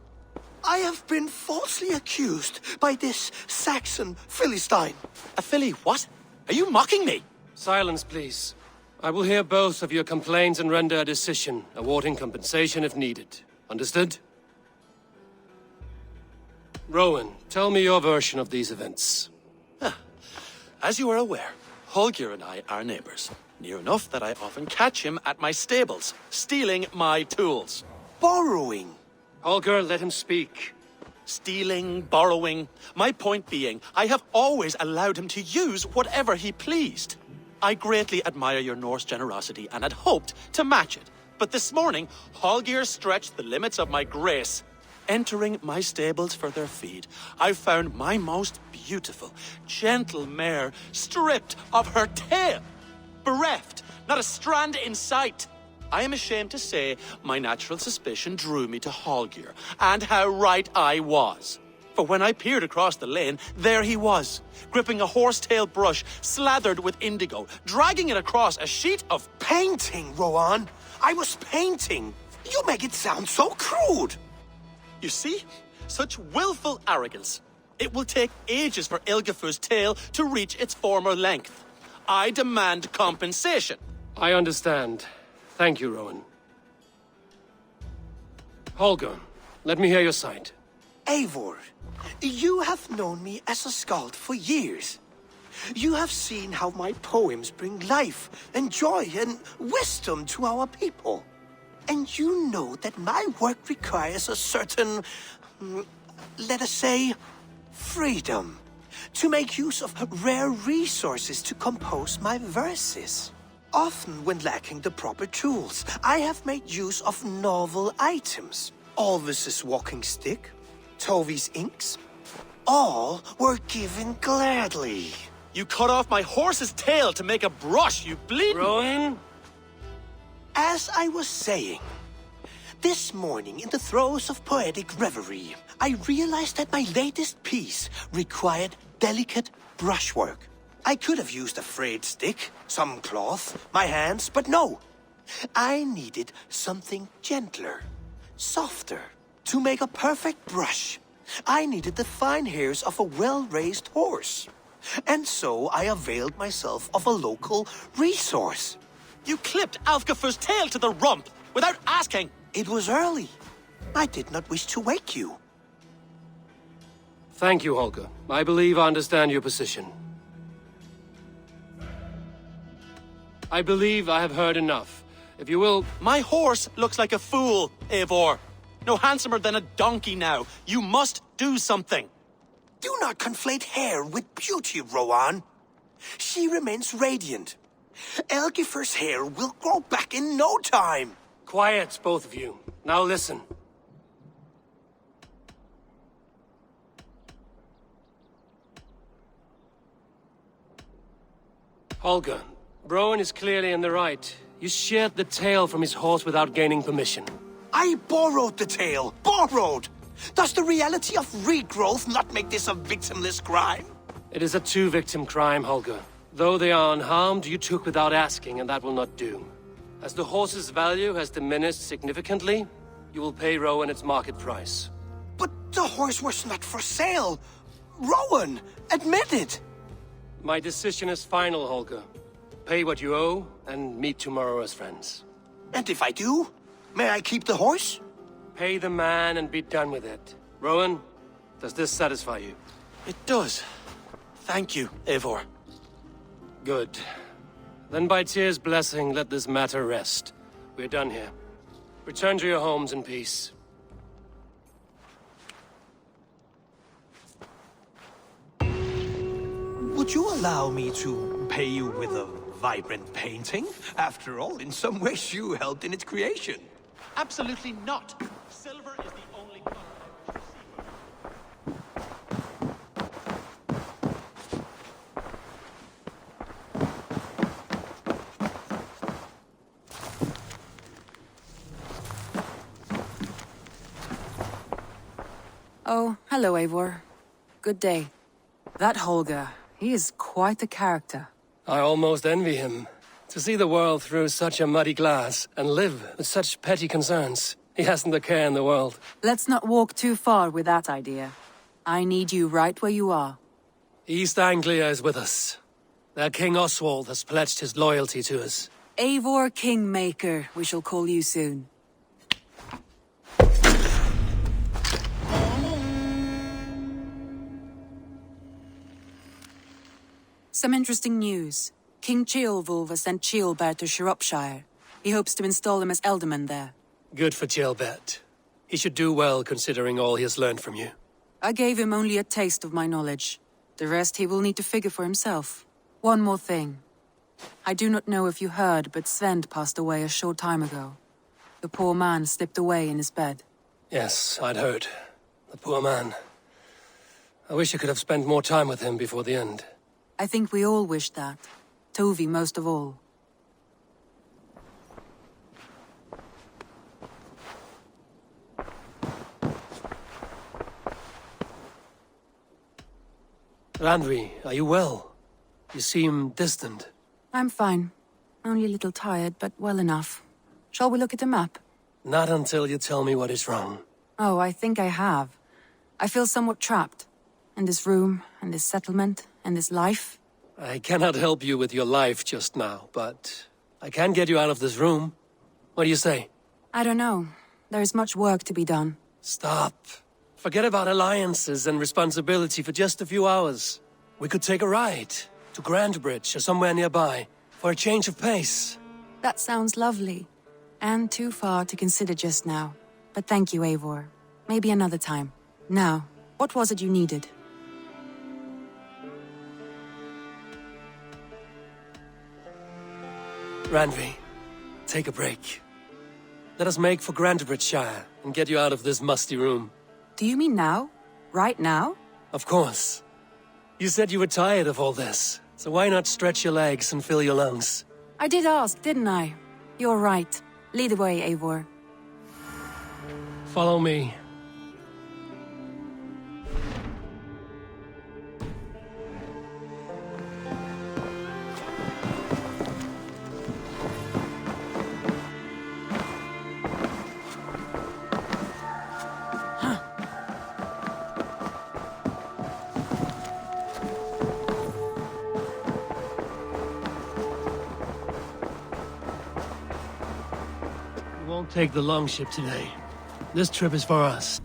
I have been falsely accused by this Saxon Philistine. A Philly what? Are you mocking me? Silence, please. I will hear both of your complaints and render a decision, awarding compensation if needed. Understood? Rowan, tell me your version of these events. As you are aware, Holger and I are neighbors. Near enough that I often catch him at my stables, stealing my tools. Borrowing. Holger, let him speak. stealing, borrowing. My point being, I have always allowed him to use whatever he pleased. I greatly admire your Norse generosity and had hoped to match it. But this morning, Hallgeir stretched the limits of my grace. Entering my stables for their feed, I found my most beautiful, gentle mare stripped of her tail. Bereft, not a strand in sight. I am ashamed to say my natural suspicion drew me to Hallgeir, and how right I was. For when I peered across the lane, there he was, gripping a horsetail brush slathered with indigo, dragging it across a sheet of... Painting, Rowan! I was painting! You make it sound so crude! You see? Such willful arrogance. It will take ages for Ilgafur's tail to reach its former length. I demand compensation. I understand. Thank you, Rowan. Holger, let me hear your side. Eivor, you have known me as a skald for years. You have seen how my poems bring life and joy and wisdom to our people. And you know that my work requires a certain, let us say, freedom, to make use of rare resources to compose my verses. Often when lacking the proper tools, I have made use of novel items. Alvis's walking stick, Tovi's inks, all were given gladly. You cut off my horse's tail to make a brush, you bleeding... Rowan? As I was saying, this morning in the throes of poetic reverie, I realized that my latest piece required delicate brushwork. I could have used a frayed stick, some cloth, my hands, but no. I needed something gentler, softer. To make a perfect brush, I needed the fine hairs of a well-raised horse. And so I availed myself of a local resource. You clipped Alfgafur's tail to the rump without asking. It was early. I did not wish to wake you. Thank you, Holger. I believe I understand your position. I believe I have heard enough. If you will... My horse looks like a fool, Eivor. No handsomer than a donkey now. You must do something. Do not conflate hair with beauty, Rowan. She remains radiant. Elgifur's hair will grow back in no time. Quiet, both of you. Now listen. Holger, Rowan is clearly in the right. You sheared the tail from his horse without gaining permission. I borrowed the tail. Borrowed! Does the reality of regrowth not make this a victimless crime? It is a two-victim crime, Holger. Though they are unharmed, you took without asking, and that will not do. As the horse's value has diminished significantly, you will pay Rowan its market price. But the horse was not for sale. Rowan, admit it. My decision is final, Holger. Pay what you owe, and meet tomorrow as friends. And if I do, may I keep the horse? Pay the man and be done with it. Rowan, does this satisfy you? It does. Thank you, Eivor. Good. Then by Tyr's blessing, let this matter rest. We're done here. Return to your homes in peace. Would you allow me to pay you with a vibrant painting? After all, in some ways you helped in its creation. Absolutely not. Silver is the only color I wish Oh, hello, Eivor. Good day. That Holger, he is quite a character. I almost envy him. To see the world through such a muddy glass, and live with such petty concerns. He hasn't a care in the world. Let's not walk too far with that idea. I need you right where you are. East Anglia is with us. Their King Oswald has pledged his loyalty to us. Eivor Kingmaker, we shall call you soon. Some interesting news. King Ceolwulf has sent Ceolbert to Shropshire. He hopes to install him as Elderman there. Good for Ceolbert. He should do well considering all he has learned from you. I gave him only a taste of my knowledge. The rest he will need to figure for himself. One more thing. I do not know if you heard, but Sven passed away a short time ago. The poor man slipped away in his bed. Yes, I'd heard. The poor man. I wish I could have spent more time with him before the end. I think we all wish that. Tovi most of all. Randvi, are you well? You seem distant. I'm fine. Only a little tired, but well enough. Shall we look at the map? Not until you tell me what is wrong. Oh, I think I have. I feel somewhat trapped. In this room, and this settlement, and this life. I cannot help you with your life just now, but I can get you out of this room. What do you say? I don't know. There is much work to be done. Stop. Forget about alliances and responsibility for just a few hours. We could take a ride to Grandbridge or somewhere nearby for a change of pace. That sounds lovely. And too far to consider just now. But thank you, Eivor. Maybe another time. Now, what was it you needed? Randvi, take a break. Let us make for Grandbridgeshire and get you out of this musty room. Do you mean now? Right now? Of course. You said you were tired of all this, so why not stretch your legs and fill your lungs? I did ask, didn't I? You're right. Lead the way, Eivor. Follow me. Won't take the long ship today. This trip is for us.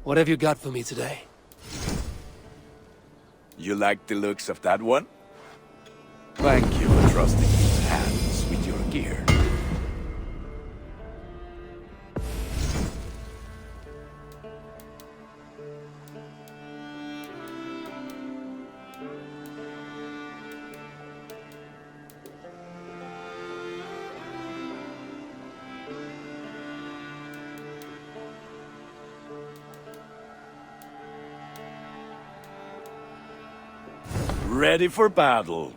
What have you got for me today? You like the looks of that one? Thank you for trusting your hands with your gear. Ready for battle.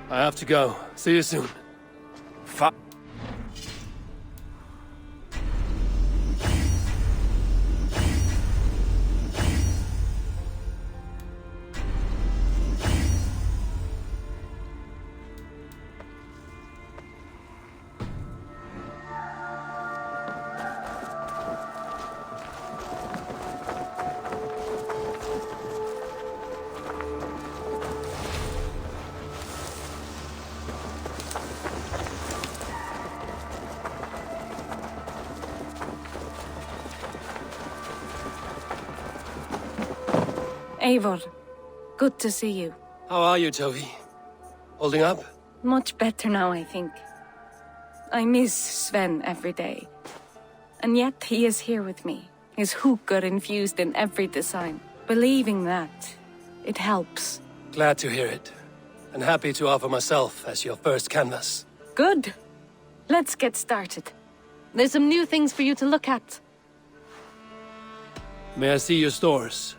I have to go. See you soon. Eivor, good to see you. How are you, Tovi? Holding up? Much better now, I think. I miss Sven every day. And yet he is here with me, his hooker infused in every design. Believing that, it helps. Glad to hear it. And happy to offer myself as your first canvas. Good. Let's get started. There's some new things for you to look at. May I see your stores?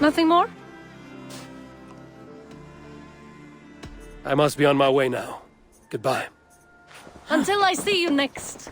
Nothing more? I must be on my way now. Goodbye. Until I see you next.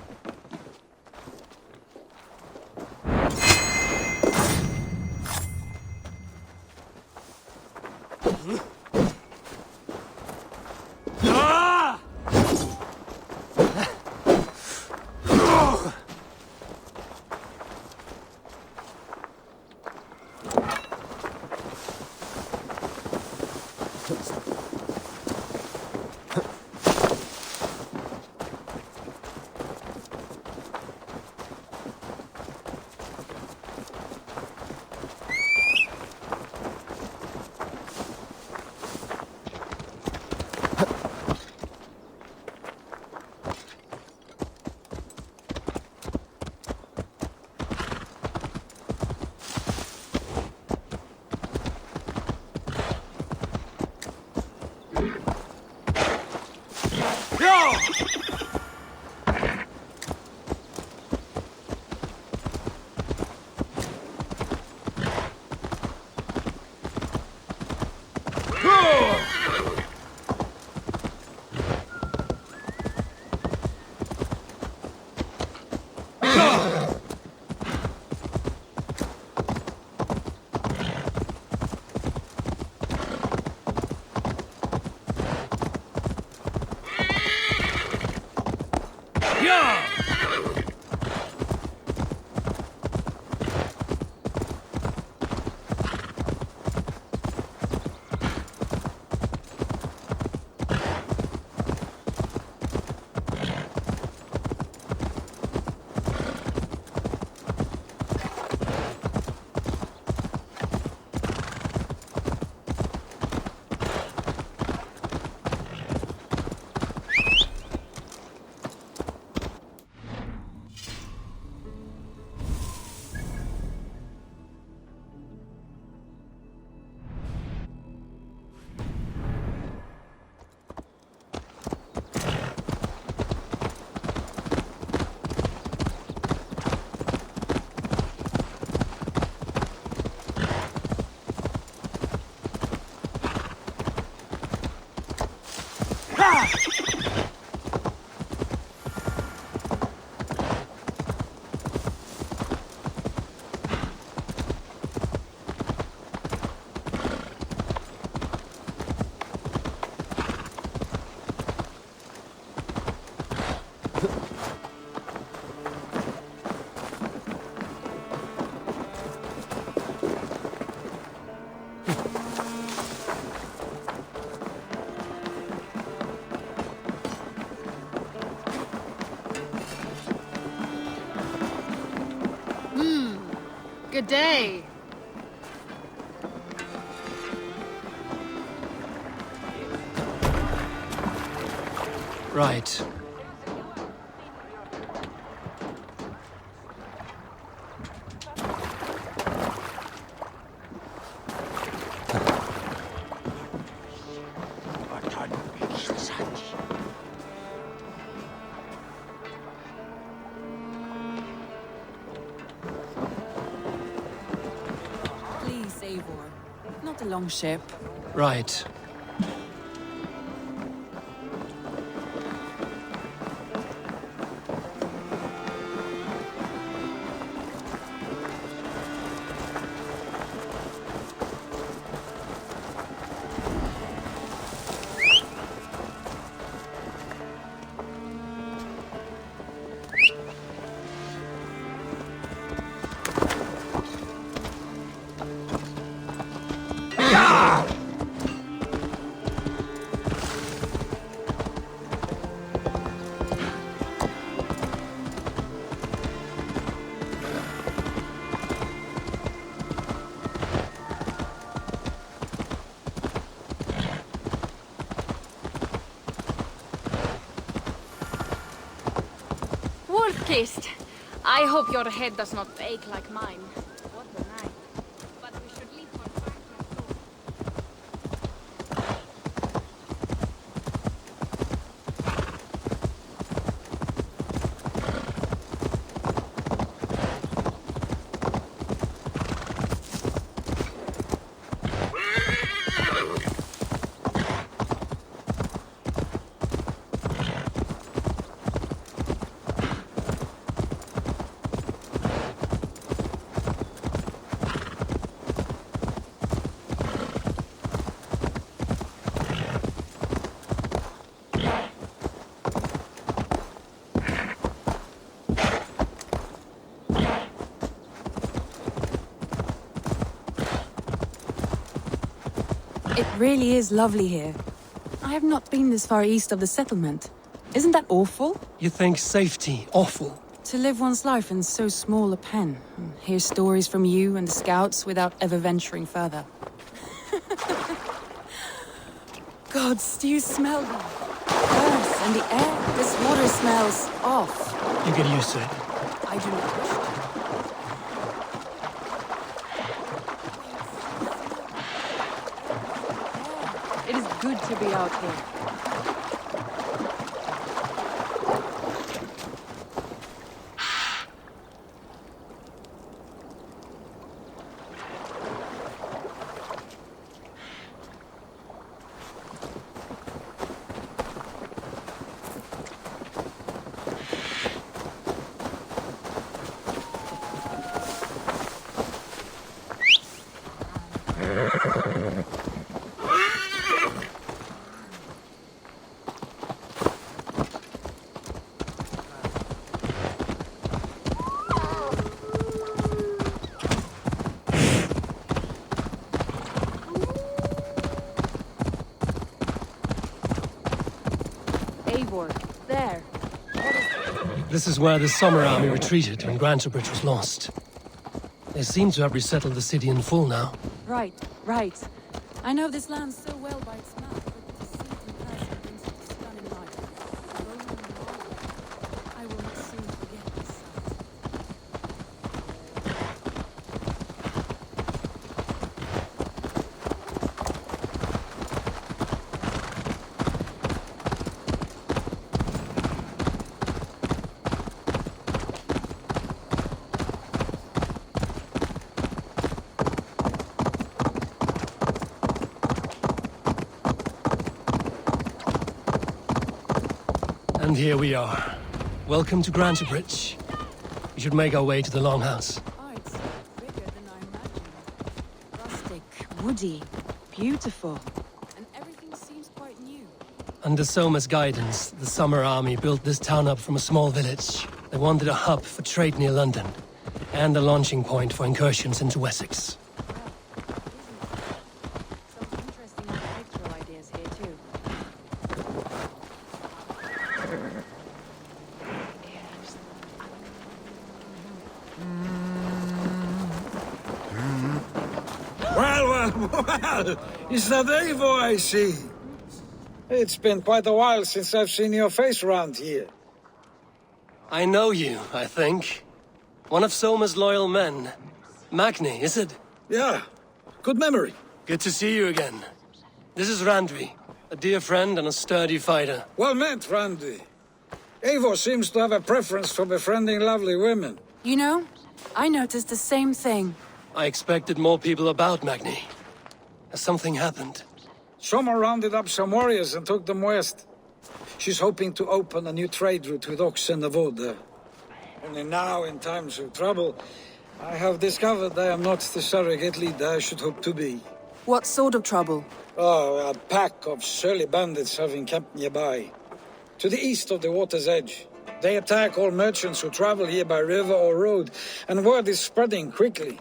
Good day. Right. Please, Eivor. Not a long ship. Right. Wolf-kissed. I hope your head does not ache like mine. What a night. But we should leave for really is lovely here. I have not been this far east of the settlement. Isn't that awful? You think safety awful? To live one's life in so small a pen, and hear stories from you and the scouts without ever venturing further. Gods, do you smell them? Earth and the air. This water smells off. You get used to it. I do not wish to. It is good to be out here. There. This is where the Summer Army retreated when Grantebridge was lost. They seem to have resettled the city in full now. Right, right. I know this land so well by its map, but to see it in person brings such a stunning light. Rolling marble. I will not soon forget this sight. And here we are. Welcome to Grantebridge. We should make our way to the Longhouse. Oh, it's bigger than I imagined. Rustic, woody, beautiful. And everything seems quite new. Under Soma's guidance, the Summer Army built this town up from a small village. They wanted a hub for trade near London, and a launching point for incursions into Wessex. Some interesting architectural ideas here too. Well, is that Eivor I see? It's been quite a while since I've seen your face around here. I know you, I think. One of Soma's loyal men. Magni, is it? Yeah, good memory. Good to see you again. This is Randvi, a dear friend and a sturdy fighter. Well met, Randvi. Eivor seems to have a preference for befriending lovely women. You know, I noticed the same thing. I expected more people about Magni. Has something happened? Soma rounded up some warriors and took them west. She's hoping to open a new trade route with oxen of wood. Only now, in times of trouble, I have discovered I am not the surrogate leader I should hope to be. What sort of trouble? Oh, a pack of surly bandits have encamped nearby. To the east of the water's edge. They attack all merchants who travel here by river or road, and word is spreading quickly.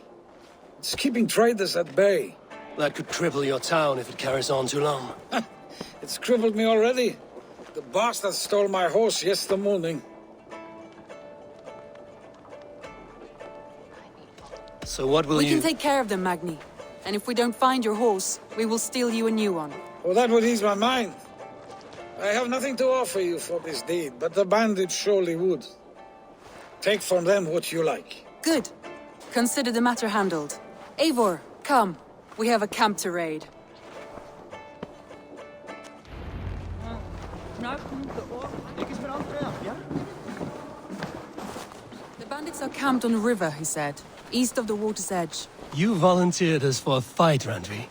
It's keeping traders at bay. That could cripple your town if it carries on too long. It's crippled me already. The bastard stole my horse yesterday morning. So what will We you... can take care of them, Magni. And if we don't find your horse, we will steal you a new one. Well, that would ease my mind. I have nothing to offer you for this deed, but the bandits surely would. Take from them what you like. Good. Consider the matter handled. Eivor, come. We have a camp to raid. The bandits are camped on the river, he said, east of the water's edge. You volunteered us for a fight, Randvi.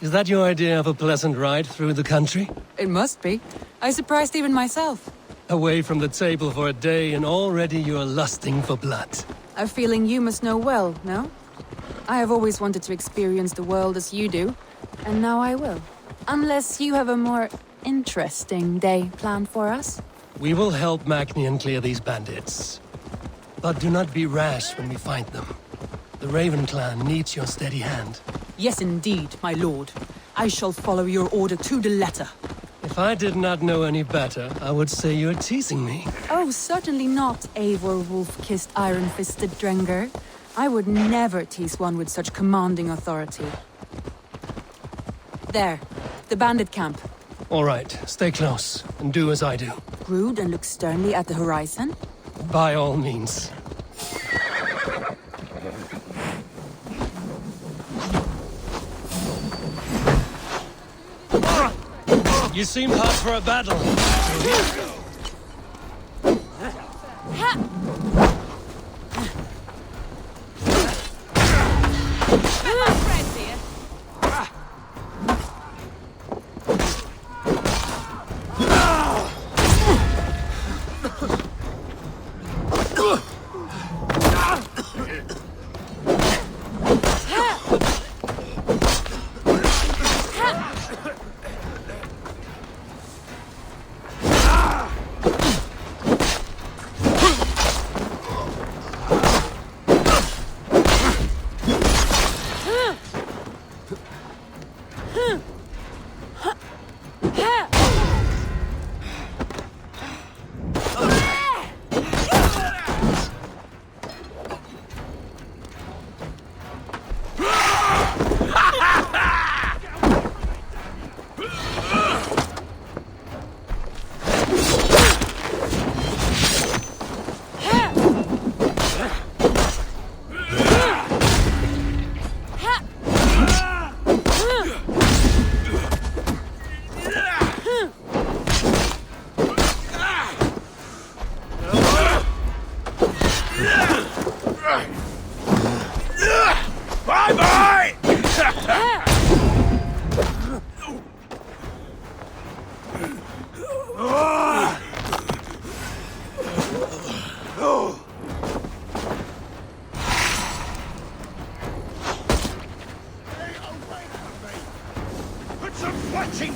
Is that your idea of a pleasant ride through the country? It must be. I surprised even myself. Away from the table for a day and already you are lusting for blood. A feeling you must know well, no? I have always wanted to experience the world as you do, and now I will. Unless you have a more interesting day planned for us? We will help Magni and clear these bandits. But do not be rash when we find them. The Raven clan needs your steady hand. Yes, indeed, my lord. I shall follow your order to the letter. If I did not know any better, I would say you're teasing me. Oh, certainly not, Eivor wolf-kissed iron-fisted Drenger. I would never tease one with such commanding authority. There, the bandit camp. All right, stay close, and do as I do. Brood and look sternly at the horizon? By all means. You seem hot for a battle. So here we go.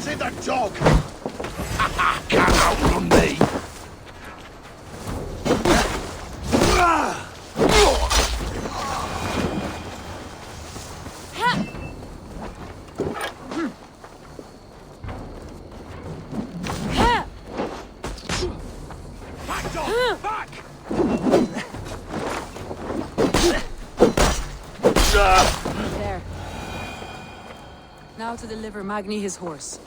in the dog! Can't outrun me! Back, dog! Back! There. Now to deliver Magni his horse.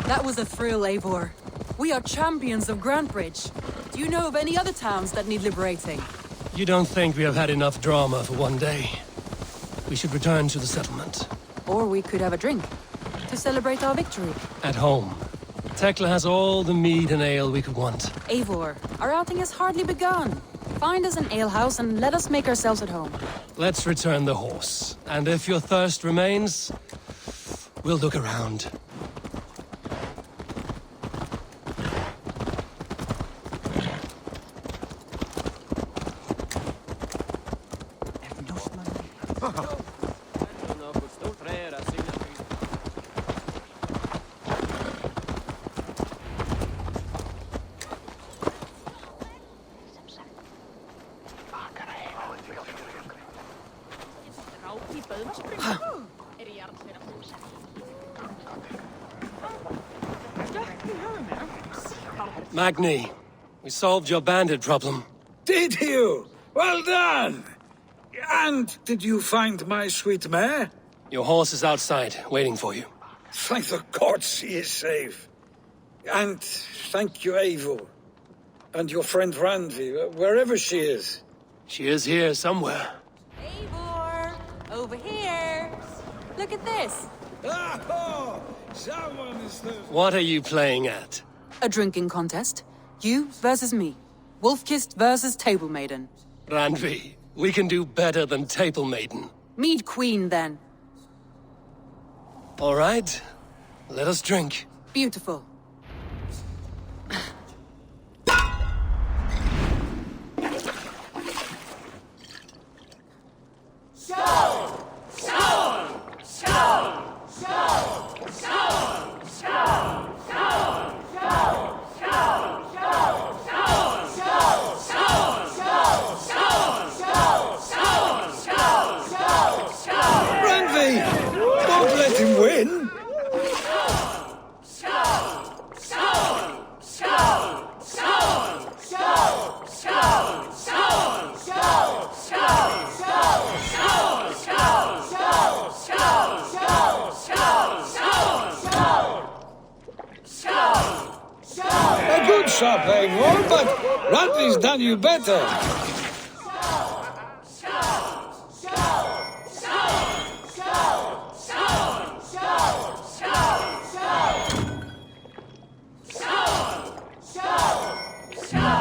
That was a thrill, Eivor. We are champions of Grantbridge. Do you know of any other towns that need liberating? You don't think we have had enough drama for one day? We should return to the settlement. Or we could have a drink, to celebrate our victory. At home. Tekla has all the mead and ale we could want. Eivor, our outing has hardly begun. Find us an alehouse and let us make ourselves at home. Let's return the horse. And if your thirst remains, we'll look around. Magni, we solved your bandit problem. Did you? Well done! And did you find my sweet mare? Your horse is outside, waiting for you. Thank the gods he is safe. And thank you, Eivor. And your friend Randi, wherever she is. She is here somewhere. Eivor! Over here! Look at this! Oh, someone is there. What are you playing at? A drinking contest. You versus me. Wolf-kissed versus Table Maiden. Randvi, We can do better than Table Maiden. Mead Queen, then. All right. Let us drink. Beautiful. Ranvi! Don't let him win! A good shot, Eivor, but Ranvi's done you better.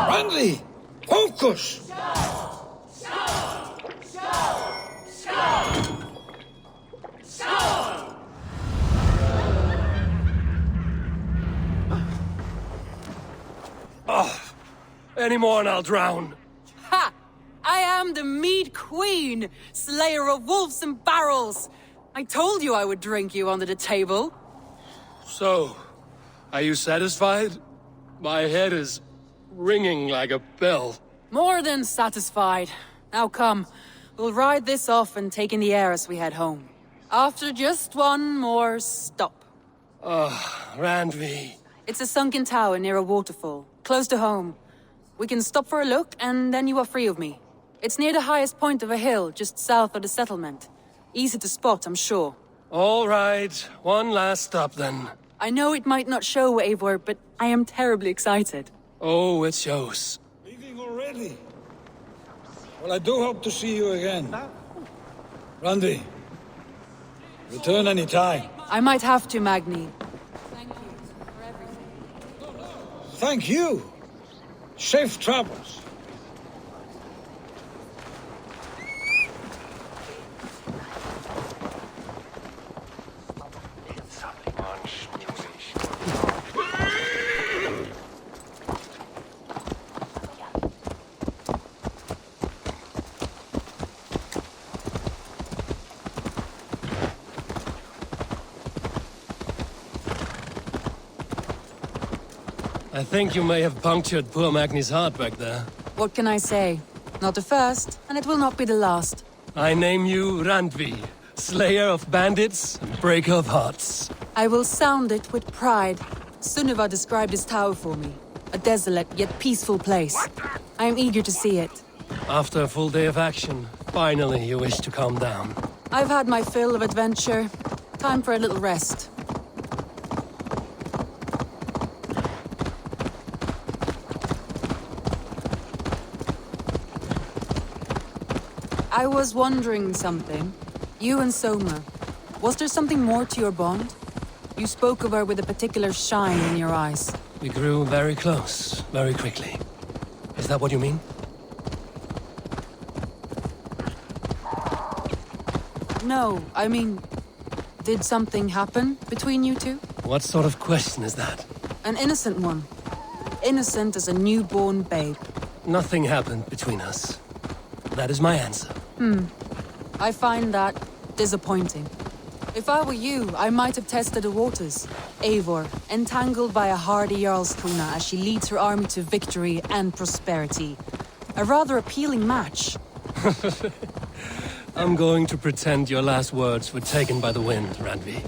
Ranvi, focus! Any more and I'll drown. Ha! I am the Mead Queen, slayer of wolves and barrels. I told you I would drink you under the table. So, are you satisfied? My head is ringing like a bell. More than satisfied. Now come, we'll ride this off and take in the air as we head home. After just one more stop. Randvi. It's a sunken tower near a waterfall, close to home. We can stop for a look, and then you are free of me. It's near the highest point of a hill, just south of the settlement. Easy to spot, I'm sure. All right, one last stop then. I know it might not show, Eivor, but I am terribly excited. Oh, it shows. Leaving already? Well, I do hope to see you again. Ranvi, return any time. I might have to, Magni. Thank you. Safe travels. I think you may have punctured poor Magni's heart back there. What can I say? Not the first, and it will not be the last. I name you Randvi, slayer of bandits and breaker of hearts. I will sound it with pride. Sunniva described this tower for me. A desolate yet peaceful place. I am eager to see it. After a full day of action, finally you wish to calm down. I've had my fill of adventure. Time for a little rest. I was wondering something. You and Soma. Was there something more to your bond? You spoke of her with a particular shine in your eyes. We grew very close, very quickly. Is that what you mean? No, I mean... Did something happen between you two? What sort of question is that? An innocent one. Innocent as a newborn babe. Nothing happened between us. That is my answer. I find that disappointing. If I were you, I might have tested the waters. Eivor, entangled by a hardy Jarlskona as she leads her army to victory and prosperity. A rather appealing match. I'm going to pretend your last words were taken by the wind, Randvi.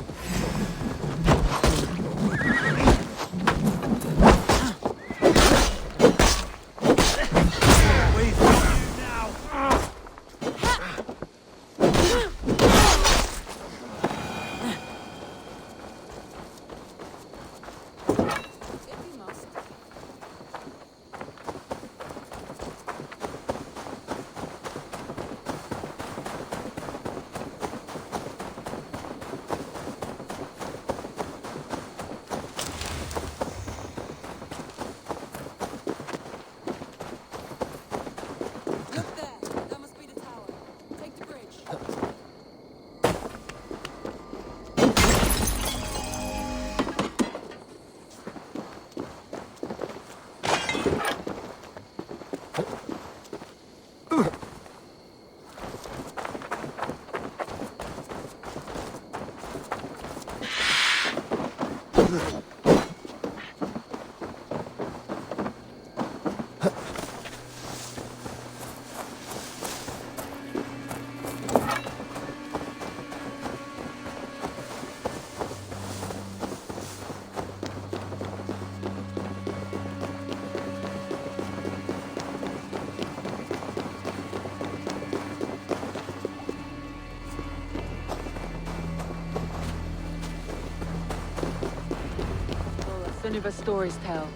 Of stories tell.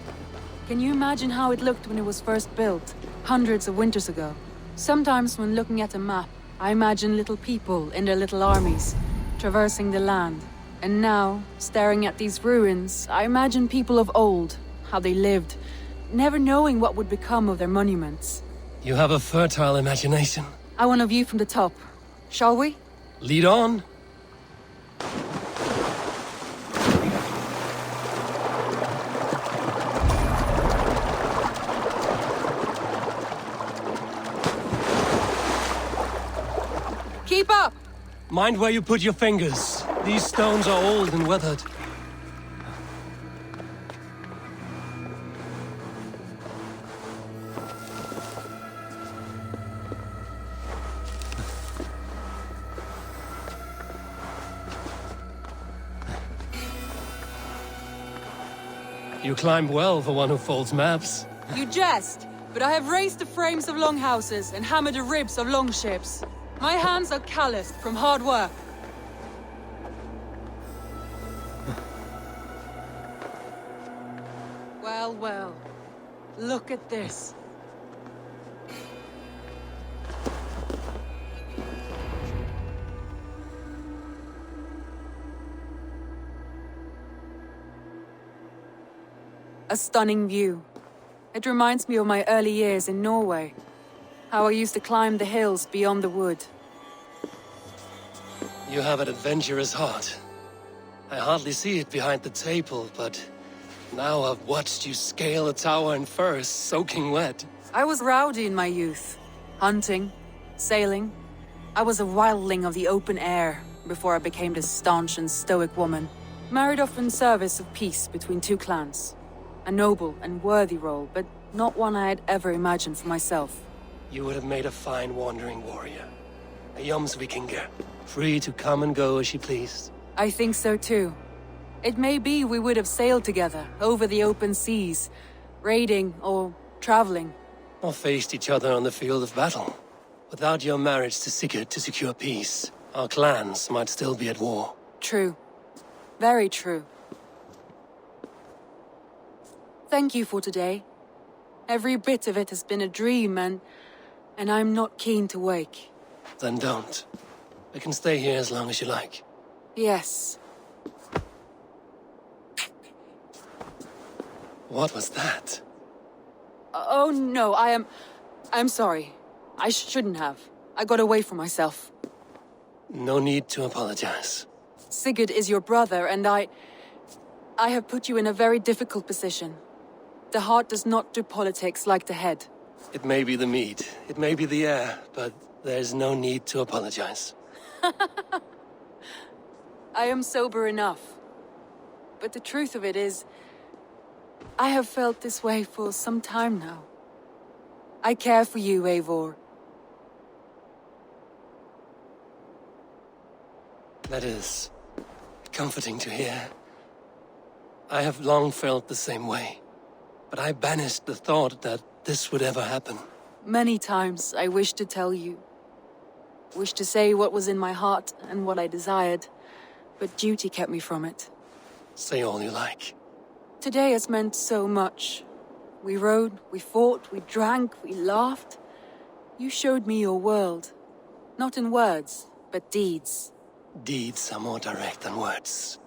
Can you imagine how it looked when it was first built, hundreds of winters ago? Sometimes when looking at a map, I imagine little people in their little armies, traversing the land. And now, staring at these ruins, I imagine people of old, how they lived, never knowing what would become of their monuments. You have a fertile imagination. I want a view from the top. Shall we? Lead on. Keep up! Mind where you put your fingers. These stones are old and weathered. You climb well for one who folds maps. You jest, but I have raised the frames of longhouses and hammered the ribs of longships. My hands are calloused from hard work. Well, well. Look at this. A stunning view. It reminds me of my early years in Norway. How I used to climb the hills beyond the wood. You have an adventurous heart. I hardly see it behind the table, but now I've watched you scale a tower in furs, soaking wet. I was rowdy in my youth. Hunting, sailing. I was a wildling of the open air before I became this staunch and stoic woman. Married off in service of peace between two clans. A noble and worthy role, but not one I had ever imagined for myself. You would have made a fine wandering warrior. A Jomsvikinger, free to come and go as she pleased. I think so too. It may be we would have sailed together, over the open seas, raiding or traveling. Or faced each other on the field of battle. Without your marriage to Sigurd to secure peace, our clans might still be at war. True. Very true. Thank you for today. Every bit of it has been a dream, and I'm not keen to wake. Then don't. I can stay here as long as you like. Yes. What was that? Oh no, I'm sorry. I shouldn't have. I got away from myself. No need to apologize. Sigurd is your brother, and I have put you in a very difficult position. The heart does not do politics like the head. It may be the meat, it may be the air, but there's no need to apologize. I am sober enough. But the truth of it is, I have felt this way for some time now. I care for you, Eivor. That is comforting to hear. I have long felt the same way, but I banished the thought that this would ever happen. Many times I wished to tell you. Wished to say what was in my heart and what I desired, but duty kept me from it. Say all you like. Today has meant so much. We rode, we fought, we drank, we laughed. You showed me your world. Not in words, but deeds. Deeds are more direct than words.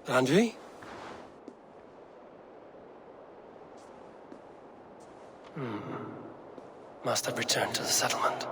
Andrei? must have returned to the settlement.